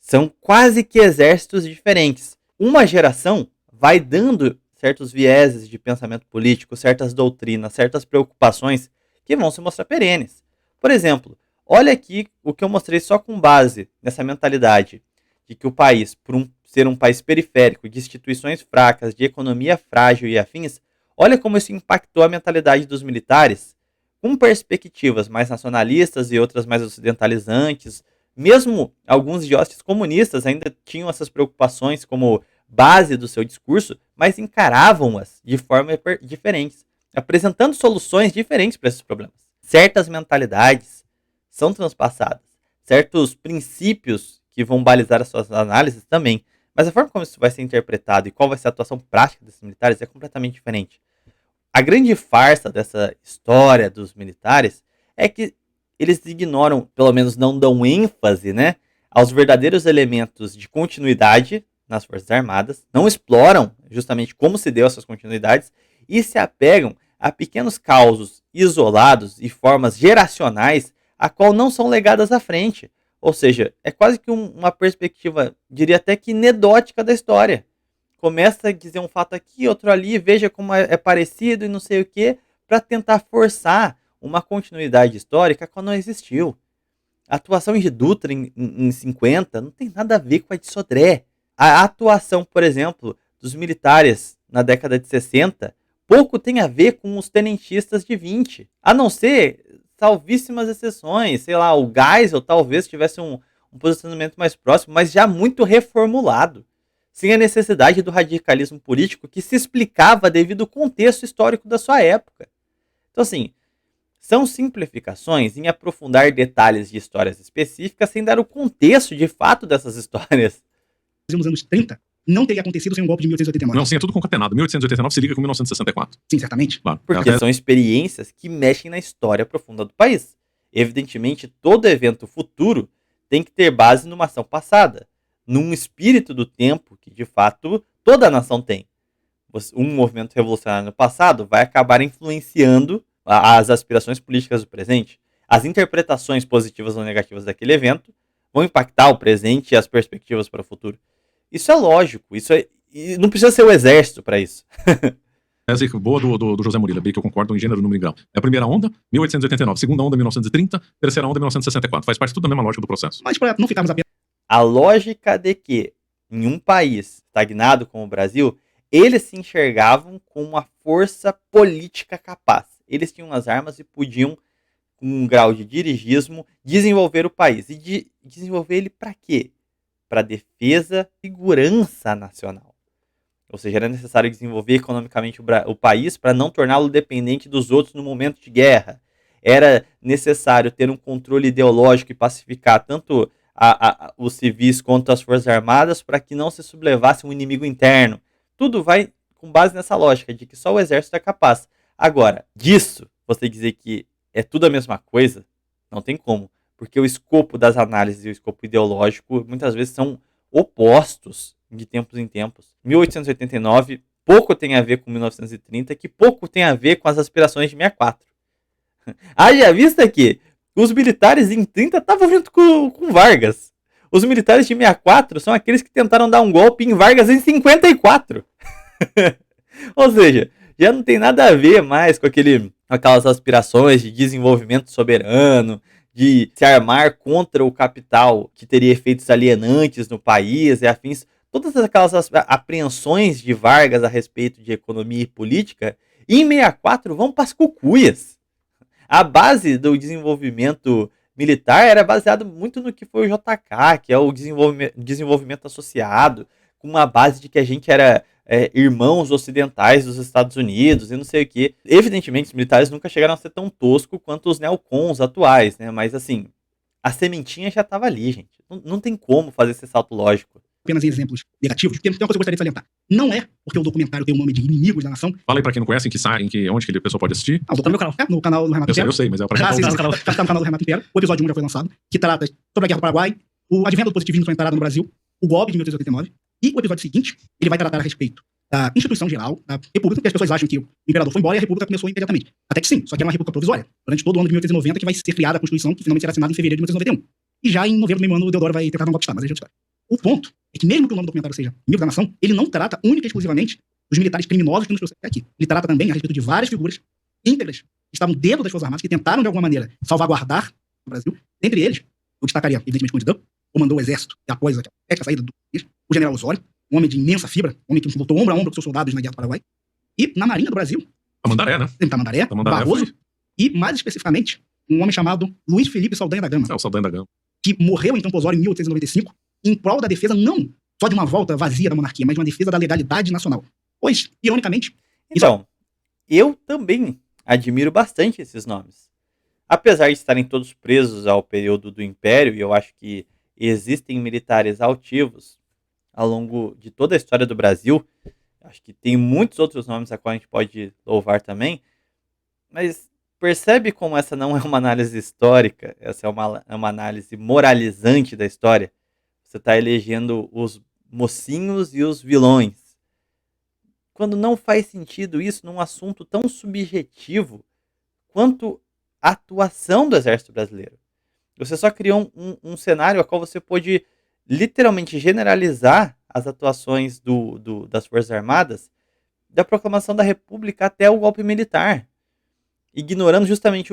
São quase que exércitos diferentes. Uma geração vai dando certos vieses de pensamento político, certas doutrinas, certas preocupações que vão se mostrar perenes. Por exemplo, olha aqui o que eu mostrei só com base nessa mentalidade de que o país, por ser um país periférico, de instituições fracas, de economia frágil e afins, olha como isso impactou a mentalidade dos militares, com perspectivas mais nacionalistas e outras mais ocidentalizantes. Mesmo alguns dióceses comunistas ainda tinham essas preocupações como base do seu discurso, mas encaravam-as de forma diferentes, apresentando soluções diferentes para esses problemas. Certas mentalidades são transpassadas, certos princípios que vão balizar as suas análises também, mas a forma como isso vai ser interpretado e qual vai ser a atuação prática desses militares é completamente diferente. A grande farsa dessa história dos militares é que eles ignoram, pelo menos não dão ênfase, né, aos verdadeiros elementos de continuidade nas Forças Armadas, não exploram justamente como se deu essas continuidades e se apegam a pequenos causos isolados e formas geracionais a qual não são legadas à frente. Ou seja, é quase que uma perspectiva, diria até que anedótica da história. Começa a dizer um fato aqui, outro ali, veja como é parecido e não sei o que, para tentar forçar uma continuidade histórica quando não existiu. A atuação de Dutra em 50 não tem nada a ver com a de Sodré. A atuação, por exemplo, dos militares na década de 60, pouco tem a ver com os tenentistas de 20. A não ser salvíssimas exceções, sei lá, o Geisel talvez tivesse um posicionamento mais próximo, mas já muito reformulado, sem a necessidade do radicalismo político que se explicava devido ao contexto histórico da sua época. Então, assim, são simplificações em aprofundar detalhes de histórias específicas sem dar o contexto de fato dessas histórias. Nos anos 30, não teria acontecido sem o golpe de 1889. Não, sim, é tudo concatenado. 1889 se liga com 1964. Sim, certamente. Claro. Porque são experiências que mexem na história profunda do país. Evidentemente, todo evento futuro tem que ter base numa ação passada, num espírito do tempo que, de fato, toda a nação tem. Um movimento revolucionário no passado vai acabar influenciando as aspirações políticas do presente. As interpretações positivas ou negativas daquele evento vão impactar o presente e as perspectivas para o futuro. Isso é lógico, e não precisa ser o exército para isso. Essa boa do José Murilo, que eu concordo em gênero, número e grau. É a primeira onda, 1889. Segunda onda, 1930. Terceira onda, 1964. Faz parte tudo da mesma lógica do processo. Mas para não ficarmos apenas... A lógica de que, em um país estagnado como o Brasil, eles se enxergavam como uma força política capaz. Eles tinham as armas e podiam, com um grau de dirigismo, desenvolver o país. E desenvolver ele para quê? Para defesa e segurança nacional. Ou seja, era necessário desenvolver economicamente o país para não torná-lo dependente dos outros no momento de guerra. Era necessário ter um controle ideológico e pacificar tanto os civis quanto as forças armadas para que não se sublevasse um inimigo interno. Tudo vai com base nessa lógica de que só o exército é capaz. Agora, disso, você dizer que é tudo a mesma coisa, não tem como. Porque o escopo das análises e o escopo ideológico muitas vezes são opostos de tempos em tempos. 1889 pouco tem a ver com 1930, que pouco tem a ver com as aspirações de 64. Haja vista que os militares em 30 estavam junto com Vargas. Os militares de 64 são aqueles que tentaram dar um golpe em Vargas em 54. Ou seja, já não tem nada a ver mais com aquelas aspirações de desenvolvimento soberano, de se armar contra o capital que teria efeitos alienantes no país e afins. Todas aquelas apreensões de Vargas a respeito de economia e política, em 64 vão para as cucuias. A base do desenvolvimento militar era baseado muito no que foi o JK, que é o desenvolvimento associado, com uma base de que a gente era irmãos ocidentais dos Estados Unidos e não sei o que. Evidentemente, os militares nunca chegaram a ser tão tosco quanto os neocons atuais, né? Mas assim, a sementinha já estava ali, gente. Não tem como fazer esse salto lógico. Apenas em exemplos negativos, porque tem uma coisa que eu gostaria de salientar. Não é porque o documentário tem o nome de Inimigos da Nação. Fala aí pra quem não conhece, onde que a pessoa pode assistir. Ah, Tá no meu canal. no canal do Renato Impero. Eu sei, mas é pra Ah, sim, gente. sim, tá no canal do Renato Impero. O episódio 1 já foi lançado, que trata sobre a Guerra do Paraguai, o advento do positivismo foi entrada no Brasil, o golpe de 1889, e o episódio seguinte, ele vai tratar a respeito da instituição geral, da República, que as pessoas acham que o imperador foi embora e a República começou imediatamente. Até que sim, só que era uma República provisória. Durante todo o ano de 1890, que vai ser criada a Constituição, que finalmente será assinada em fevereiro de 1891. E já em novembro do mesmo ano, o Deodoro vai tentar dar um golpe de Estado, mas aí é outra história. O ponto é que mesmo que o nome do documentário seja Inimigos da Nação, ele não trata única e exclusivamente dos militares criminosos que nos trouxeram até aqui. Ele trata também a respeito de várias figuras íntegras que estavam dentro das Forças Armadas, que tentaram, de alguma maneira, salvaguardar o Brasil. Dentre eles, eu destacaria, evidentemente, o Condidão, comandou o exército e após a saída do país, o general Osório, um homem de imensa fibra, um homem que lutou ombro a ombro com seus soldados na Guerra do Paraguai. E na Marinha do Brasil, Tamandaré, né? Tamandaré, Barroso, e mais especificamente, um homem chamado Luiz Felipe Saldanha da Gama, É o Saldanha da Gama. que morreu em Campo Osório em 1895, em prol da defesa não só de uma volta vazia da monarquia, mas de uma defesa da legalidade nacional. Pois, ironicamente... Então, eu também admiro bastante esses nomes. Apesar de estarem todos presos ao período do Império, e eu acho que existem militares altivos ao longo de toda a história do Brasil, acho que tem muitos outros nomes a qual a gente pode louvar também, mas percebe como essa não é uma análise histórica, essa é uma análise moralizante da história. Você está elegendo os mocinhos e os vilões. Quando não faz sentido isso num assunto tão subjetivo quanto a atuação do Exército Brasileiro. Você só criou um cenário a qual você pôde literalmente generalizar as atuações das Forças Armadas da proclamação da República até o golpe militar, ignorando justamente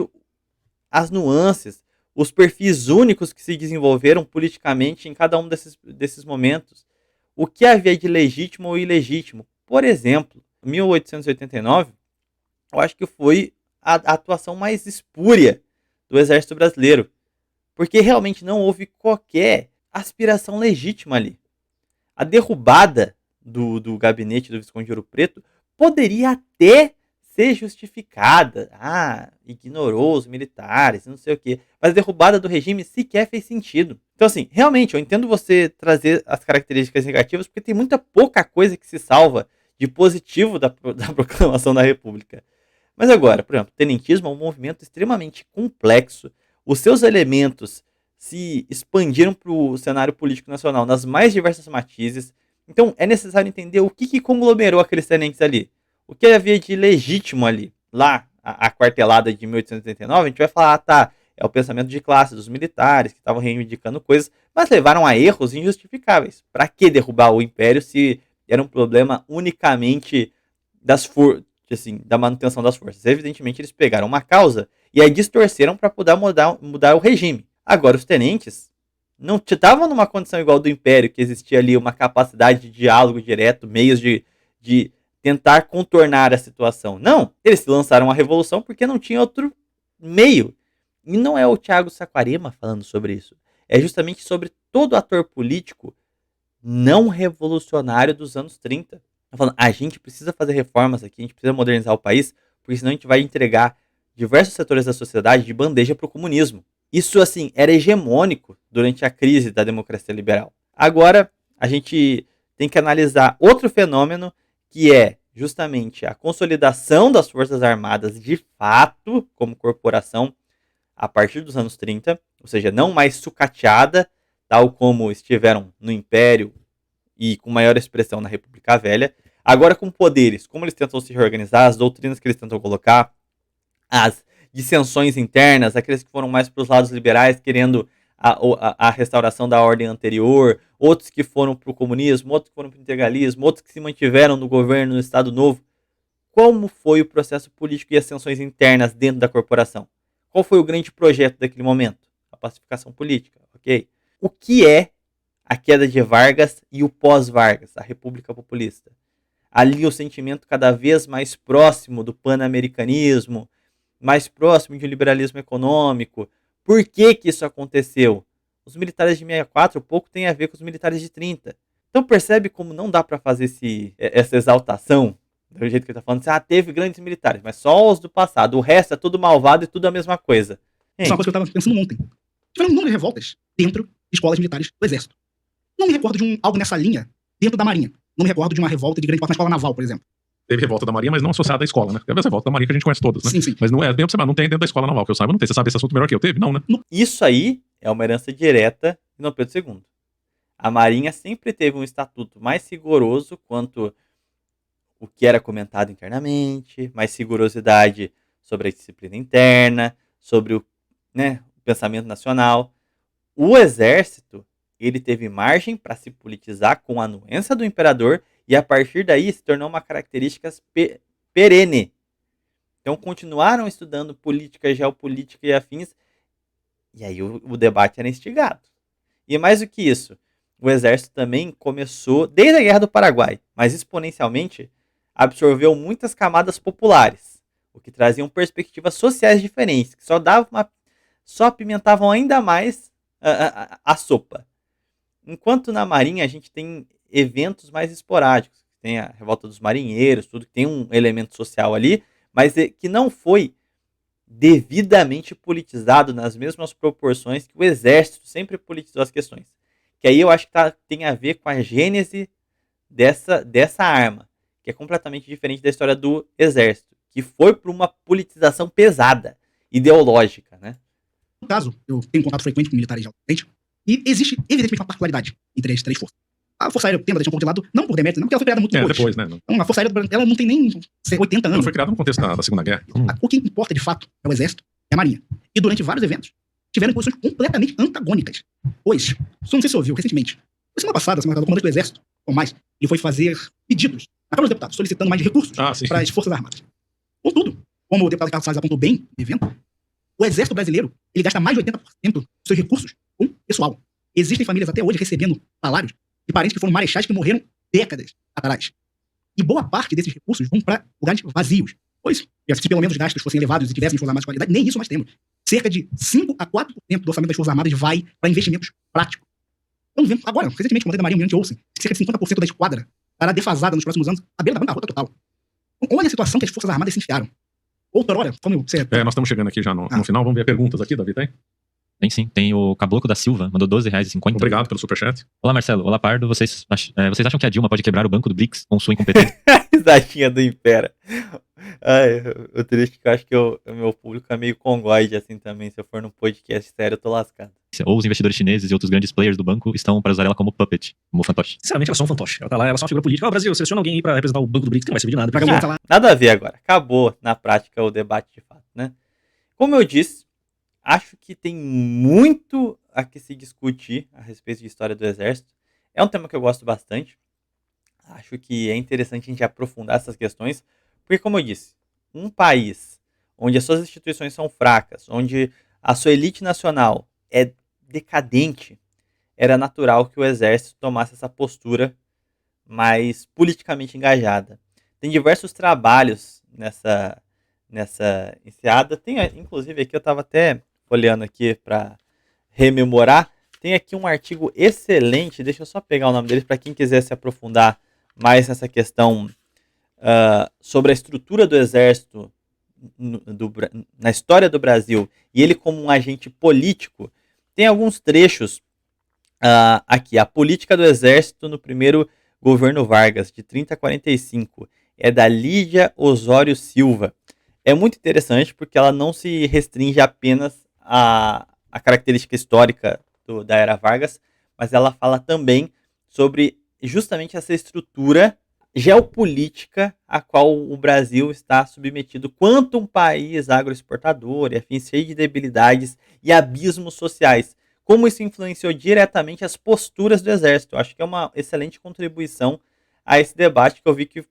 as nuances, os perfis únicos que se desenvolveram politicamente em cada um desses momentos. O que havia de legítimo ou ilegítimo. Por exemplo, 1889, eu acho que foi a atuação mais espúria do Exército Brasileiro, porque realmente não houve qualquer aspiração legítima ali. A derrubada do gabinete do Visconde de Ouro Preto poderia até ser justificada. Ignorou os militares, não sei o quê. Mas a derrubada do regime sequer fez sentido. Então, assim, realmente, eu entendo você trazer as características negativas, porque tem muita pouca coisa que se salva de positivo da proclamação da República. Mas agora, por exemplo, o tenentismo é um movimento extremamente complexo. Os seus elementos se expandiram para o cenário político nacional nas mais diversas matizes. Então, é necessário entender o que conglomerou aqueles tenentes ali. O que havia de legítimo ali. Lá, a quartelada de 1889, a gente vai falar, é o pensamento de classe dos militares que estavam reivindicando coisas, mas levaram a erros injustificáveis. Para que derrubar o império se era um problema unicamente da manutenção das forças? Evidentemente, eles pegaram uma causa e aí distorceram para poder mudar o regime. Agora, os tenentes não estavam numa condição igual do império, que existia ali uma capacidade de diálogo direto, meios de tentar contornar a situação. Não, eles se lançaram à revolução porque não tinha outro meio. E não é o Thiago Saquarema falando sobre isso. É justamente sobre todo ator político não revolucionário dos anos 30. Falando, a gente precisa fazer reformas aqui, a gente precisa modernizar o país, porque senão a gente vai entregar diversos setores da sociedade de bandeja para o comunismo. Isso, assim, era hegemônico durante a crise da democracia liberal. Agora, a gente tem que analisar outro fenômeno, que é justamente a consolidação das Forças Armadas de fato, como corporação, a partir dos anos 30, ou seja, não mais sucateada, tal como estiveram no Império e com maior expressão na República Velha. Agora com poderes, como eles tentam se reorganizar, as doutrinas que eles tentam colocar, as dissensões internas, aqueles que foram mais para os lados liberais, querendo a restauração da ordem anterior, outros que foram para o comunismo, outros que foram para o integralismo, outros que se mantiveram no governo, no Estado Novo. Como foi o processo político e as tensões internas dentro da corporação? Qual foi o grande projeto daquele momento? A pacificação política, ok? O que é a queda de Vargas e o pós-Vargas, a República Populista? Ali o sentimento cada vez mais próximo do pan-americanismo, mais próximo de um liberalismo econômico, Por que que isso aconteceu? Os militares de 64 pouco tem a ver com os militares de 30. Então percebe como não dá para fazer essa exaltação do jeito que ele tá falando, assim, teve grandes militares, mas só os do passado, o resto é tudo malvado e tudo a mesma coisa. Isso é uma coisa que eu estava pensando ontem. Tiveram um número de revoltas dentro de escolas militares do Exército. Não me recordo de algo nessa linha dentro da Marinha. Não me recordo de uma revolta de grande porte na escola naval, por exemplo. Teve revolta da Marinha, mas não associada à escola, né? Teve essa revolta da Marinha que a gente conhece todas, né? Sim. Mas não é bem observado, não tem dentro da escola naval, que eu saiba, não tem. Você sabe esse assunto melhor que eu? Teve? Não, né? Isso aí é uma herança direta de Dom Pedro II. A Marinha sempre teve um estatuto mais rigoroso quanto o que era comentado internamente, mais rigorosidade sobre a disciplina interna, sobre o pensamento nacional. O exército, ele teve margem para se politizar com a anuência do imperador e a partir daí se tornou uma característica perene. Então continuaram estudando política, geopolítica e afins, e aí o debate era instigado. E mais do que isso, o exército também começou, desde a Guerra do Paraguai, mas exponencialmente, absorveu muitas camadas populares, o que traziam perspectivas sociais diferentes, que só apimentavam ainda mais a sopa. Enquanto na Marinha a gente tem eventos mais esporádicos, tem a Revolta dos Marinheiros, tudo que tem um elemento social ali, mas que não foi devidamente politizado nas mesmas proporções que o exército sempre politizou as questões. Que aí eu acho que tem a ver com a gênese dessa arma, que é completamente diferente da história do exército, que foi por uma politização pesada, ideológica, né? No caso, eu tenho contato frequente com militares de alto patente, e existe, evidentemente, uma particularidade entre as três forças. A Força Aérea tenta deixar um pouco de lado, não por demérito, não, porque ela foi criada muito depois, né? Então, a Força Aérea, ela não tem nem 80 anos. Ela foi criada no contexto da Segunda Guerra. O que importa, de fato, é o Exército e a Marinha. E durante vários eventos, tiveram posições completamente antagônicas. Pois, não sei se você ouviu, recentemente, semana passada, o comandante do Exército, ou mais, ele foi fazer pedidos na Câmara dos Deputados, solicitando mais recursos para as Forças Armadas. Contudo, como o deputado Carlos Salles apontou bem no evento, o Exército brasileiro, ele gasta mais de 80% dos seus recursos com pessoal. Existem famílias até hoje recebendo salários de parentes que foram marechais que morreram décadas atrás. E boa parte desses recursos vão para lugares vazios. Pois, se pelo menos os gastos fossem elevados e tivéssemos Forças Armadas de qualidade, nem isso mais temos. Cerca de 5 a 4% do orçamento das Forças Armadas vai para investimentos práticos. Então, agora, recentemente, o comandante da Marinha, Almirante Olsen, cerca de 50% da esquadra estará defasada nos próximos anos, à beira da bancarrota total. Então, olha a situação que as Forças Armadas se enfiaram. Outrora, como você... Nós estamos chegando aqui já no final, vamos ver perguntas aqui, Davi, tem? Tem sim, tem o Caboclo da Silva, mandou R$12,50. Obrigado pelo superchat. Olá, Marcelo. Olá, Pardo. Vocês acham que a Dilma pode quebrar o banco do BRICS com sua incompetência? Risadinha do Impera. O triste que eu acho que o meu público é meio congoide assim também. Se eu for num podcast sério, eu tô lascado. Ou os investidores chineses e outros grandes players do banco estão para usar ela como puppet, como fantoche. Sinceramente, ela é só um fantoche. Ela tá lá, ela é só uma figura política. Brasil, seleciona alguém aí pra representar o banco do BRICS, que não vai servir de nada. Nada a ver agora. Acabou, na prática, o debate de fato, né? Como eu disse, acho que tem muito a que se discutir a respeito de história do Exército. É um tema que eu gosto bastante. Acho que é interessante a gente aprofundar essas questões, porque, como eu disse, um país onde as suas instituições são fracas, onde a sua elite nacional é decadente, era natural que o Exército tomasse essa postura mais politicamente engajada. Tem diversos trabalhos nessa enseada. Tem, inclusive, aqui eu estava até olhando aqui para rememorar. Tem aqui um artigo excelente, deixa eu só pegar o nome dele para quem quiser se aprofundar mais nessa questão sobre a estrutura do Exército na história do Brasil e ele como um agente político. Tem alguns trechos aqui. A política do Exército no primeiro governo Vargas, de 30 a 45. É da Lídia Osório Silva. É muito interessante porque ela não se restringe apenas à característica histórica da era Vargas, mas ela fala também sobre justamente essa estrutura geopolítica a qual o Brasil está submetido quanto um país agroexportador e afim, cheio de debilidades e abismos sociais. Como isso influenciou diretamente as posturas do Exército. Eu acho que é uma excelente contribuição a esse debate, que eu vi que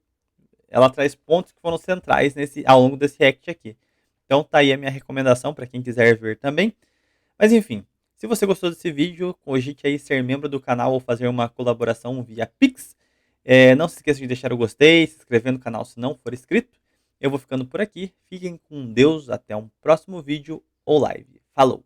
ela traz pontos que foram centrais ao longo desse react aqui. Então tá aí a minha recomendação para quem quiser ver também. Mas enfim, se você gostou desse vídeo, cogite aí ser membro do canal ou fazer uma colaboração via Pix. Não se esqueça de deixar o gostei, se inscrever no canal se não for inscrito. Eu vou ficando por aqui. Fiquem com Deus, até um próximo vídeo ou live. Falou!